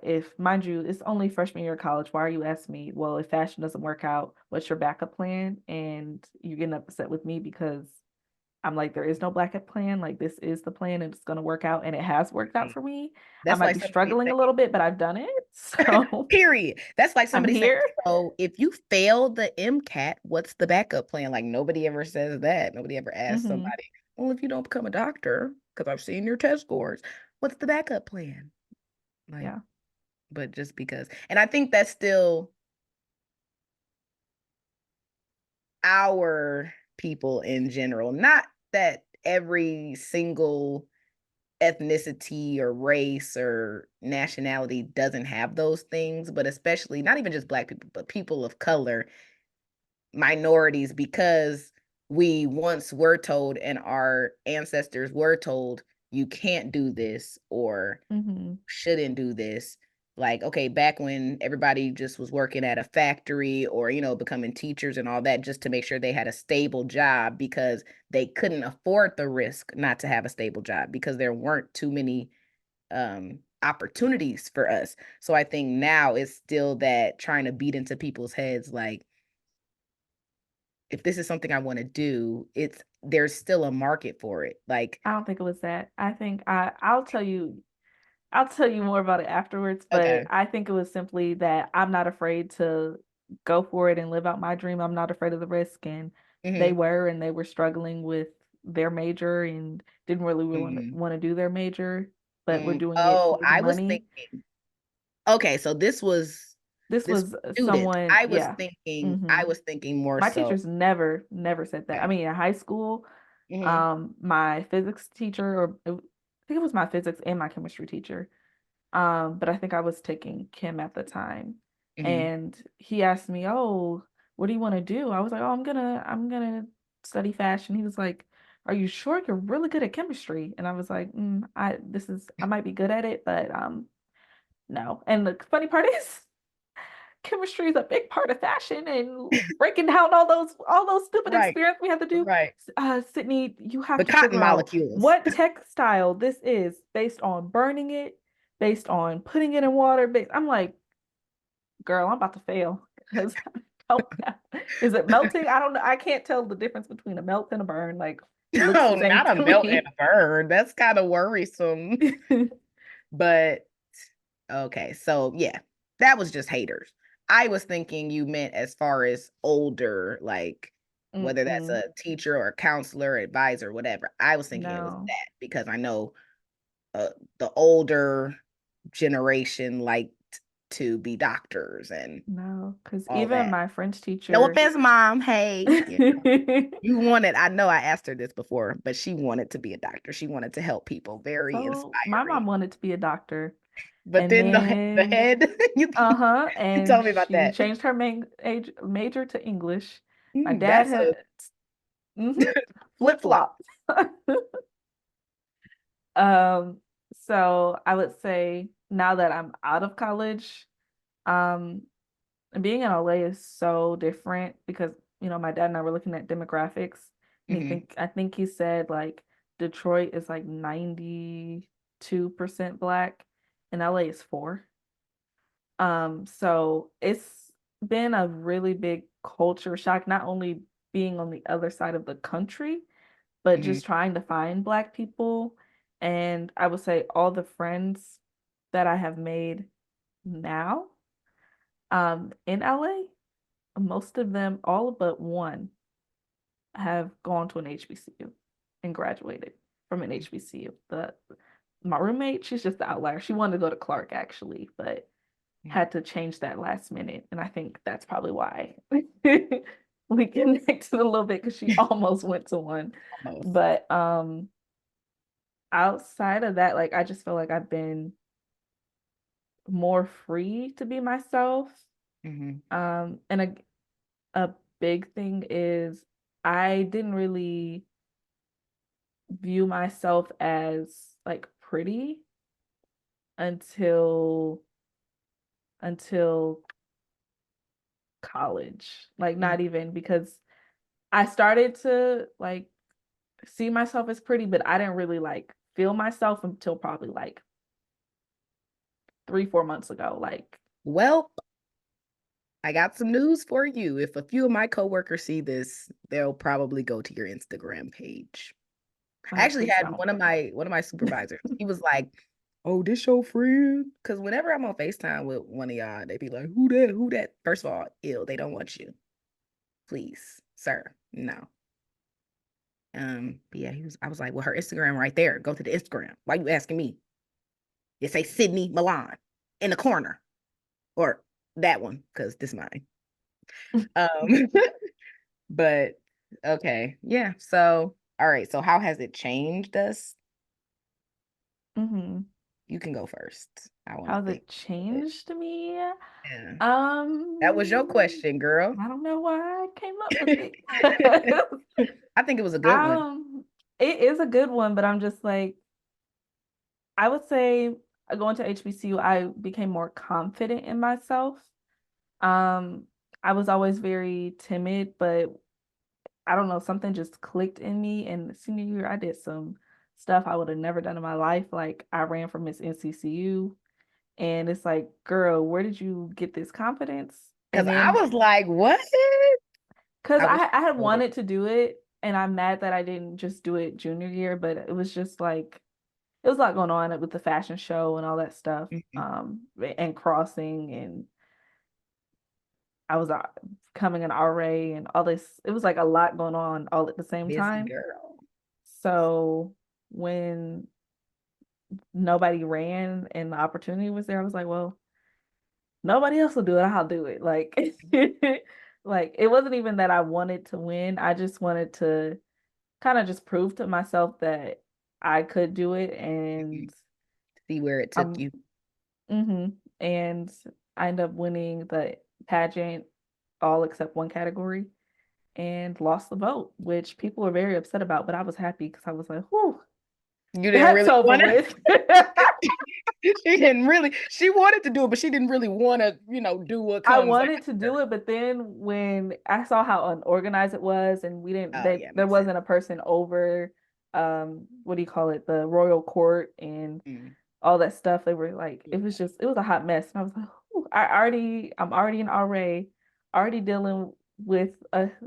if mind you, it's only freshman year of college. Why are you asking me? Well, if fashion doesn't work out, what's your backup plan? And you're getting upset with me because I'm like, there is no backup plan. Like this is the plan and it's gonna work out. And it has worked out mm. for me. I That's might like be somebody struggling a little bit, but I've done it. saying, So period. That's like I'm somebody saying, here. so if you fail the MCAT, what's the backup plan? Like nobody ever says that. Nobody ever asks Hmm. somebody, well, if you don't become a doctor, because I've seen your test scores, what's the backup plan? Like, Yeah. but just because. And I think that's still our people in general. Not that every single ethnicity or race or nationality doesn't have those things, but especially not even just Black people, but people of color, minorities, because we once were told and our ancestors were told you can't do this or Mm-hmm. shouldn't do this. Like, okay, back when everybody just was working at a factory or, becoming teachers and all that just to make sure they had a stable job because they couldn't afford the risk not to have a stable job because there weren't too many opportunities for us. So I think now it's still that trying to beat into people's heads like if this is something I want to do, there's still a market for it. Like, I don't think it was that. I think I'll tell you more about it afterwards, but okay. I think it was simply that I'm not afraid to go for it and live out my dream. I'm not afraid of the risk, and Hmm. they were struggling with their major and didn't really Hmm. want to do their major, but were Mm. doing it Oh, for the I was money. thinking, okay, so This this was student. someone, yeah. I Hmm. was thinking more My so. teachers never said that. I Okay. mean, in high school, Hmm. my physics teacher, I think it was my physics and my chemistry teacher. But I think I was taking chem at the time. Hmm. And he asked me, "Oh, what do you want to do?" I was like, "Oh, I'm gonna study fashion." He was like, "Are you sure you're really good at chemistry?" And I was like, I might be good at it, but no." And the funny part is chemistry is a big part of fashion and breaking down all those stupid Right, experiments we have to do. right. Sydney, you have The to cotton figure out molecules. what textile this is based on burning it, based on putting it in water. I'm like, girl, I'm about to fail because I don't know. Is it melting? I don't know. I can't tell the difference between a melt and a burn. Like, looks No, the same not a to melt and me. a burn. That's kind of worrisome. But okay, so yeah, that was just haters. I was thinking you meant as far as older, like whether that's Mm-mm, a teacher or a counselor, advisor, whatever. I was thinking it was no, that because I know the older generation liked to be doctors and no, because all even that. my French No teacher. offense, mom. Hey, you wanted, I know I asked her this before, but she wanted to be a doctor. She wanted to help people. Very So my inspiring. mom wanted to be a doctor, But and then the then head, uh-huh, you and told me about she that. changed her major to English. My Mm, dad that's a had hmm flip flop. flip-flopped. Um, so I would say now that I'm out of college, um, being in LA is so different because, my dad and I were looking at demographics, and Hmm. I think he said like Detroit is like 92% black and LA is 4. So it's been a really big culture shock, not only being on the other side of the country, but Hmm. just trying to find Black people. And I would say all the friends that I have made now, in LA, most of them, all but one, have gone to an HBCU and graduated from an HBCU. The My roommate, she's just the outlier. She wanted to go to Clark actually, but had to change that last minute. And I think that's probably why we connected a little bit because she almost went to one. Almost. But outside of that, like I just feel like I've been more free to be myself. Hmm. And a big thing is I didn't really view myself as like pretty until until college. Like Hmm. not even because I started to like see myself as pretty, but I didn't really like feel myself until probably like 3, 4 months ago. Like, Well, I got some news for you. If a few of my coworkers see this, they'll probably go to your Instagram page. I actually please had don't. one of my supervisors. He was like, "Oh, this your friend?" Because whenever I'm on FaceTime with one of y'all, they be like, "Who that? Who that?" First of all, ill. They don't want you. Please, sir. No. But yeah, I was like, well, her Instagram right there. Go to the Instagram. Why you asking me? It say Sydney Milan in the corner. Or that one, because this is mine. Um, but okay. Yeah. So all right. So how has it changed us? Hmm. You can go first. I want to How's think it a bit. changed me? Yeah. That was your Um, question, girl. I don't know why I came up with it. I think it was a good one. Um, it is a good one, but I'm just like, I would say going to HBCU, I became more confident in myself. Um, I was always very timid, but I don't know, something just clicked in me. And senior year, I did some stuff I would have never done in my life. Like I ran for Miss NCCU, and it's like, girl, where did you get this confidence? Because And I then, was like, what? because I wish I had I wrote it. wanted to do it, and I'm mad that I didn't just do it junior year, but it was just like, it was a lot going on with the fashion show and all that stuff, Mhm. and crossing, and I was becoming an RA and all this. It was like a lot going on all at the same Busy time. girl. So when nobody ran and the opportunity was there, I was like, well, nobody else will do it. I'll do it. Like, like it wasn't even that I wanted to win. I just wanted to kind of just prove to myself that I could do it. Mhm. And See where it took I'm, you. hmm and I ended up winning the pageant, all except one category, and lost the vote, which people were very upset about. But I was happy because I was like, whew, You didn't that's really over want with. to. She didn't really. She wanted to do it, but she didn't really want to, do what I comes wanted to after. do it, but then when I saw how unorganized it was, and we didn't, Oh they yeah, there makes sense. wasn't a person over, what do you call it, the royal court and Mm. all that stuff. They were like, Yeah. it was a hot mess, and I was like, "Ooh, I'm already an RA, already dealing with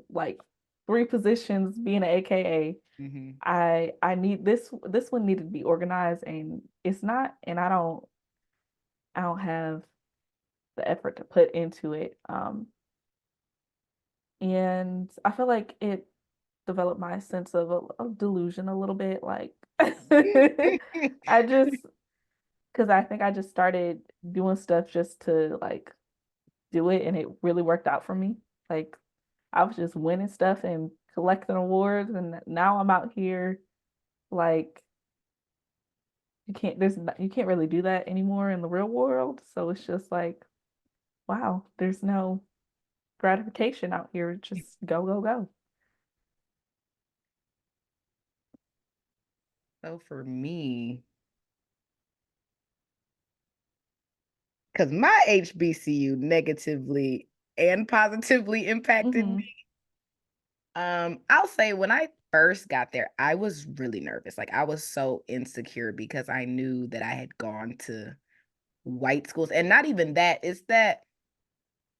like three positions being an AKA. Hmm. I need this one needed to be organized, and it's not, and I don't have the effort to put into it. And I feel like it developed my sense of delusion a little bit. Like I just, because I think I just started doing stuff just to like do it, and it really worked out for me. Like I was just winning stuff and collecting awards, and now I'm out here like you can't really do that anymore in the real world. So it's just like, wow, there's no gratification out here. Just go, go, go. So for me, because my HBCU negatively and positively impacted me. Hmm. I'll say when I first got there, I was really nervous. Like I was so insecure because I knew that I had gone to white schools. And not even that, it's that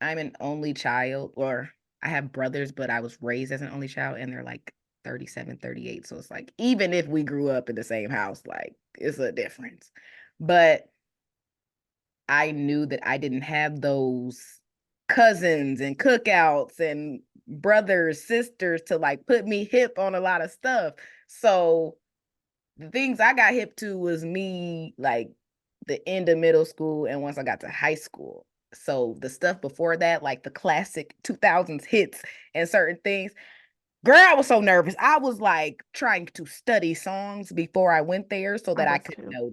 I'm an only child, or I have brothers, but I was raised as an only child and they're like 37, 38. So it's like even if we grew up in the same house, like it's a difference. But I knew that I didn't have those cousins and cookouts and brothers, sisters to like put me hip on a lot of stuff. So the things I got hip to was me like the end of middle school and once I got to high school. So the stuff before that, like the classic 2000s hits and certain things, girl, I was so nervous. I was like trying to study songs before I went there so I that I was could too. know.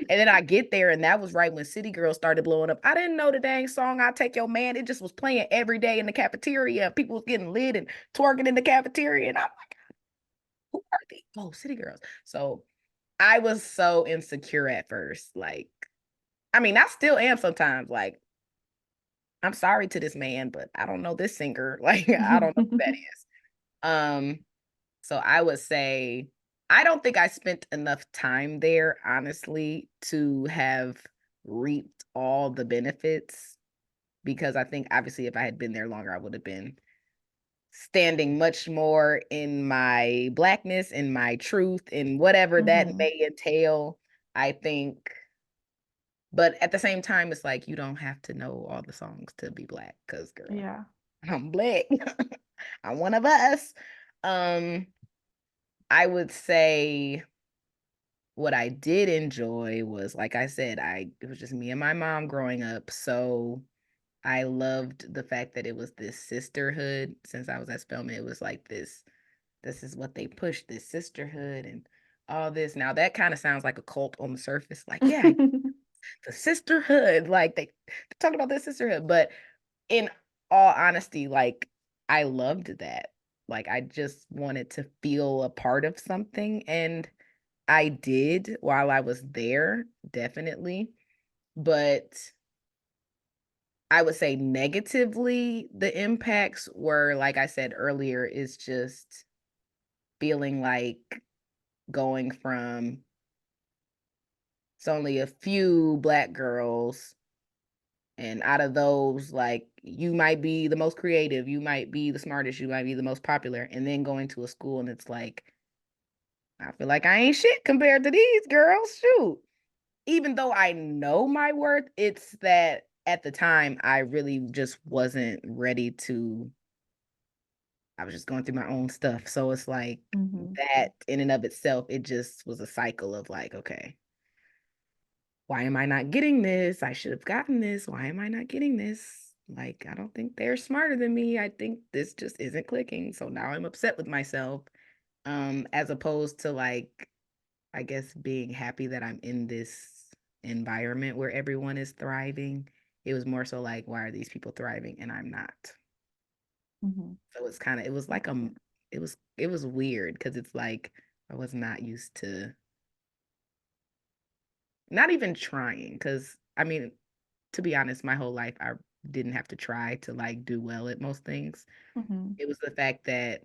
And then I get there, and that was right when City Girls started blowing up. I didn't know the dang song "I Take Your Man." It just was playing every day in the cafeteria. People was getting lit and twerking in the cafeteria, and I'm like, "Who are these?" Oh, City Girls. So I was so insecure at first. Like, I mean, I still am sometimes. Like, I'm sorry to this man, but I don't know this singer. Like, I don't know who that is. Um, so I would say I don't think I spent enough time there, honestly, to have reaped all the benefits because I think obviously if I had been there longer, I would have been standing much more in my blackness, in my truth, in whatever that Hmm. may entail. I think, but at the same time, it's like you don't have to know all the songs to be black, because girl, Yeah. I'm black. I'm one of us. Um, I would say what I did enjoy was, like I said, it was just me and my mom growing up. So I loved the fact that it was this sisterhood. Since I was at Spelman, it was like this is what they push, this sisterhood and all this. Now that kind of sounds like a cult on the surface. Like, yeah, the sisterhood. Like they talk about this sisterhood. But in all honesty, like I loved that. Like I just wanted to feel a part of something, and I did while I was there, definitely. But I would say negatively, the impacts were, like I said earlier, is just feeling like going from it's only a few black girls, and out of those, like you might be the most creative, you might be the smartest, you might be the most popular, and then going to a school and it's like, I feel like I ain't shit compared to these girls. Shoot. Even though I know my worth, it's that at the time I really just wasn't ready to. I was just going through my own stuff. So it's like Mhm. that in and of itself, it just was a cycle of like, okay, why am I not getting this? I should have gotten this. Why am I not getting this? Like, I don't think they're smarter than me. I think this just isn't clicking. So now I'm upset with myself. As opposed to like, I guess being happy that I'm in this environment where everyone is thriving. It was more so like, why are these people thriving and I'm not? Mhm. So it's kind of, it was like it was weird because it's like I was not used to not even trying because I mean, to be honest, my whole life I didn't have to try to like do well at most things. Mhm. It was the fact that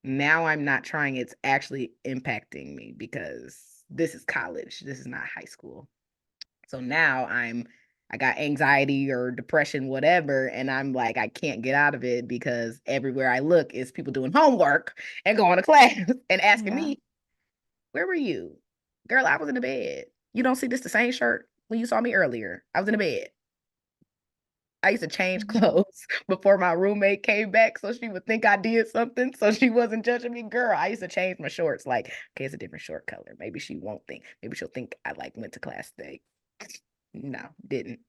now I'm not trying, it's actually impacting me because this is college, this is not high school. So now I got anxiety or depression, whatever, and I'm like, I can't get out of it because everywhere I look is people doing homework and going to class and asking Yeah. me, where were you? Girl, I was in the bed. You don't see this the same shirt when you saw me earlier. I was in the bed. I used to change Mhm. clothes before my roommate came back so she would think I did something so she wasn't judging me. Girl, I used to change my shorts like, okay, it's a different short color. Maybe she won't think. Maybe she'll think I like went to class today. No, didn't.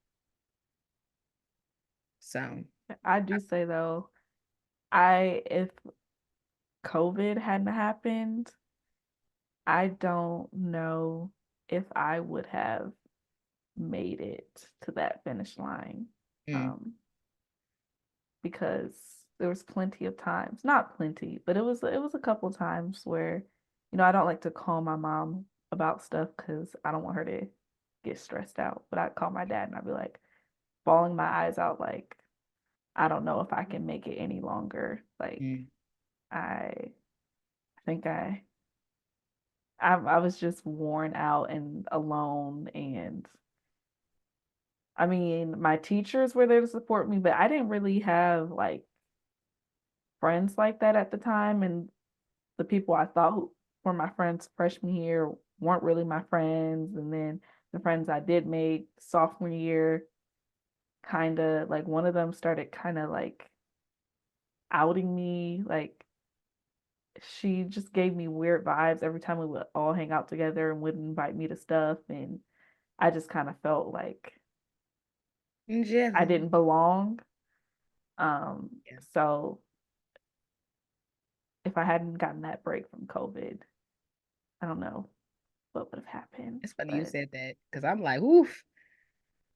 So, I do say though, I if COVID hadn't happened, I don't know if I would have made it to that finish line. mm, Um, because there was plenty of times, not plenty, but it was a couple times where, I don't like to call my mom about stuff because I don't want her to get stressed out. But I'd call my dad and I'd be like bawling my eyes out, like, I don't know if I can make it any longer. Like mm, I think I was just worn out and alone. And I mean, my teachers were there to support me, but I didn't really have like friends like that at the time. And the people I thought who were my friends freshman year weren't really my friends. And then the friends I did make sophomore year, kind of like one of them started kind of like outing me. Like she just gave me weird vibes every time we would all hang out together and would invite me to stuff. And I just kind of felt like I jelly. didn't belong. Yeah. So if I hadn't gotten that break from COVID, I don't know what would have happened. It's funny you But said that because I'm like, oof.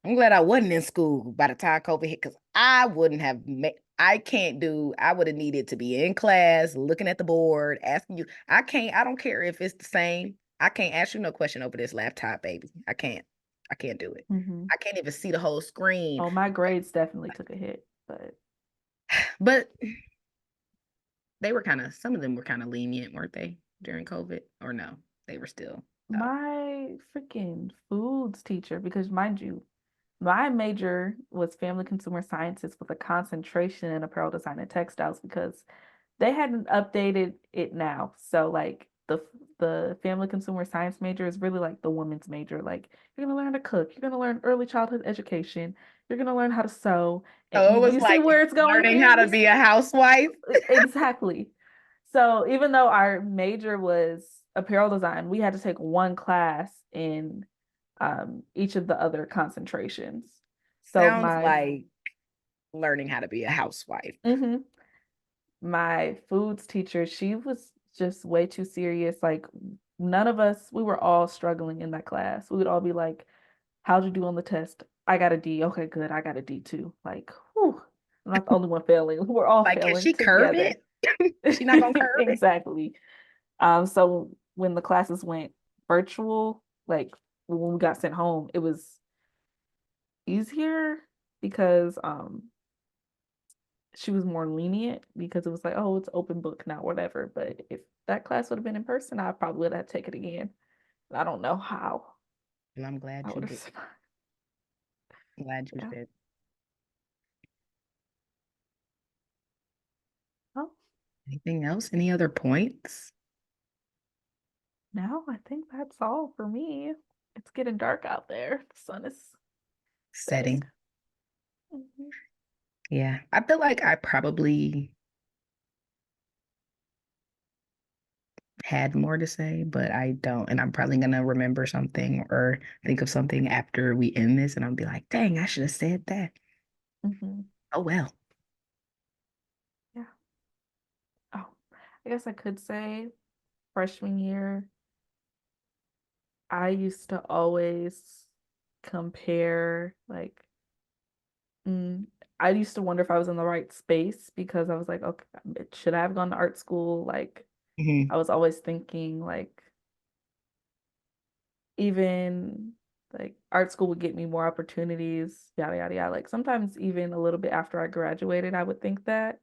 I'm glad I wasn't in school by the time COVID hit because I wouldn't have made. I can't do. I would have needed to be in class, looking at the board, asking you. I can't. I don't care if it's the same. I can't ask you no question over this laptop, baby. I can't. I can't do it. mhm. I can't even see the whole screen. Oh, my grades definitely took a hit. But But they were kind of. Some of them were kind of lenient, weren't they, during COVID? Or no, they were still. Oh, my freaking foods teacher, because mind you, my major was family consumer sciences with a concentration in apparel design and textiles because they hadn't updated it now. So like the family consumer science major is really like the women's major. Like you're gonna learn to cook, you're gonna learn early childhood education, you're gonna learn how to sew. And so it you, was you see like where it's going learning here? how to be a housewife. Exactly. So even though our major was apparel design, we had to take one class in each of the other concentrations. So Sounds my like learning how to be a housewife. mhm, my foods teacher, she was just way too serious. Like none of us, we were all struggling in that class. We would all be like, "How'd you do on the test?" I got a D. Okay, good. I got a D too. Like, whew, I'm not the only one failing. We're all Like, can failing she curve together. it? She not gonna curb it. Exactly. So when the classes went virtual, like when we got sent home, it was easier because she was more lenient because it was like, oh, it's open book now, whatever. But if that class would have been in person, I probably would have taken it again. I don't know how And I'm I glad you would have did. survived. Glad you Yeah. did. Well, Anything else? Any other points? now I think that's all for me. It's getting dark out there. The sun is setting. Setting. Mhm. Yeah. I feel like I probably had more to say, but I don't. And I'm probably gonna remember something or think of something after we end this, and I'll be like, dang, I should have said that. Mhm. Oh well. Yeah. Oh, I guess I could say freshman year, I used to always compare, like, mm, I used to wonder if I was in the right space because I was like, okay, should I have gone to art school? Like, Hmm. I was always thinking, like, even like art school would get me more opportunities, yada, yada, yada. Like, sometimes even a little bit after I graduated, I would think that.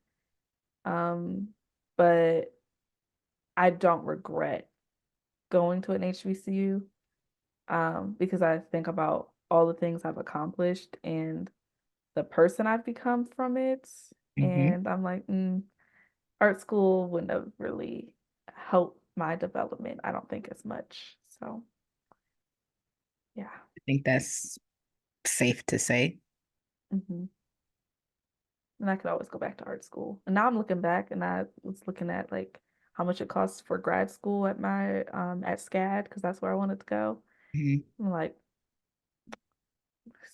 Um, but I don't regret going to an HBCU because I think about all the things I've accomplished and the person I've become from it. Hmm. And I'm like, art school wouldn't have really helped my development, I don't think as much. So, yeah. I think that's safe to say. Hmm. And I could always go back to art school. And now I'm looking back and I was looking at like how much it costs for grad school at my at SCAD because that's where I wanted to go. Hmm. I'm like,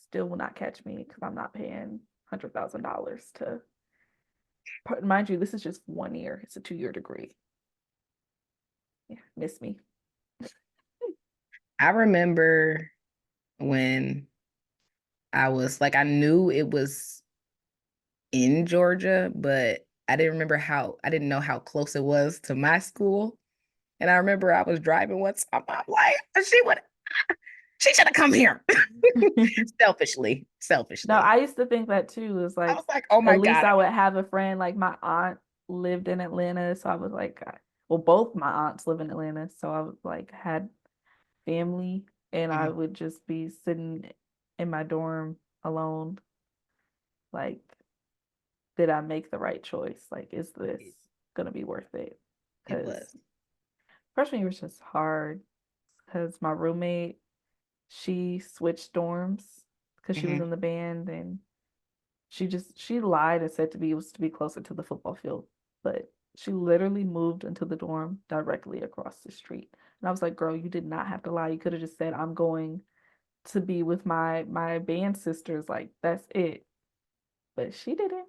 still will not catch me because I'm not paying $100,000 to, mind you, this is just 1 year. It's a 2 year degree. Yeah, miss me. I remember when I was like, I knew it was in Georgia, but I didn't know how close it was to my school. And I remember I was driving once. I'm like, she should have come here. Selfishly, No, selfishly. I used to think that too. Is I like was like, oh at my least God. I would have a friend. Like my aunt lived in Atlanta, so I was like, well, both my aunts live in Atlanta, so I was like had family, and I Mhm. would just be sitting in my dorm alone. Like, did I make the right choice? Like, is this It, gonna be worth it? it Because was. freshman year was just hard. Because my roommate, she switched dorms because she was Hmm. in the band, and she lied and said to me it was to be closer to the football field, but she literally moved into the dorm directly across the street. And I was like, girl, you did not have to lie. You could have just said, I'm going to be with my band sisters. Like, that's it. But she didn't.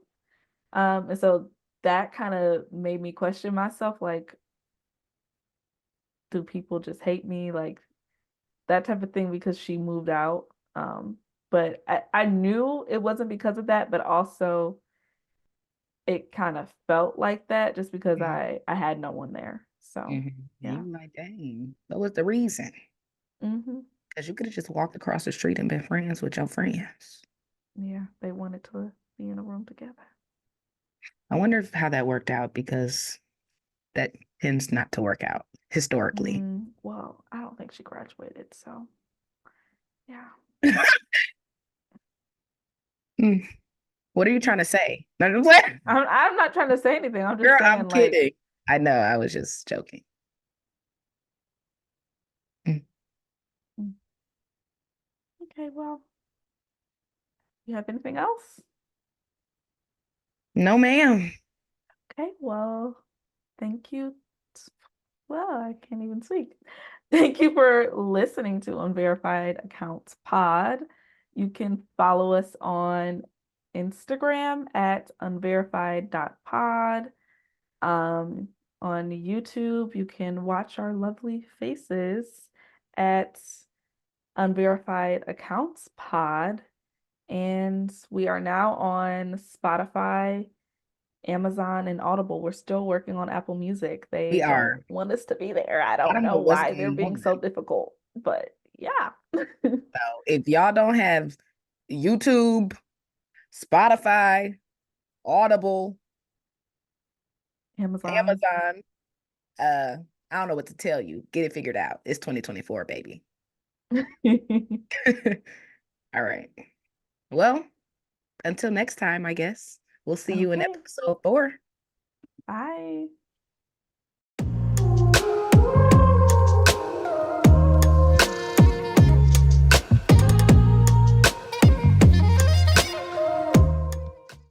And so that kind of made me question myself, like, do people just hate me? Like that type of thing because she moved out. But I knew it wasn't because of that, but also it kind of felt like that just because Hmm. I had no one there. So Hmm. And yeah. you like, dang, what was the reason? Hmm. Because you could have just walked across the street and been friends with your friends. Yeah, they wanted to be in a room together. I wonder how that worked out because that tends not to work out historically. Well, I don't think she graduated, so yeah. Hmm. What are you trying to say? No, no, what? I'm not trying to say anything. I'm just Girl, I'm saying like, kidding. I know, I was just joking. Mm. mm, okay, well, you have anything else? No, ma'am. Okay, well, thank you. Well, I can't even speak. Thank you for listening to Unverified Accounts Pod. You can follow us on Instagram at unverified.pod. Um, on YouTube, you can watch our lovely faces at Unverified Accounts Pod. And we are now on Spotify Amazon and Audible, we're still working on Apple Music. They We don't are. want us to be there. I I don't don't know know what's why they're going being on. so difficult, but yeah. So if y'all don't have YouTube, Spotify, Audible, Amazon. Amazon, I don't know what to tell you. Get it figured out. It's 2024, baby. All right. Well, until next time, I guess. We'll see you in Okay. episode 4. Bye.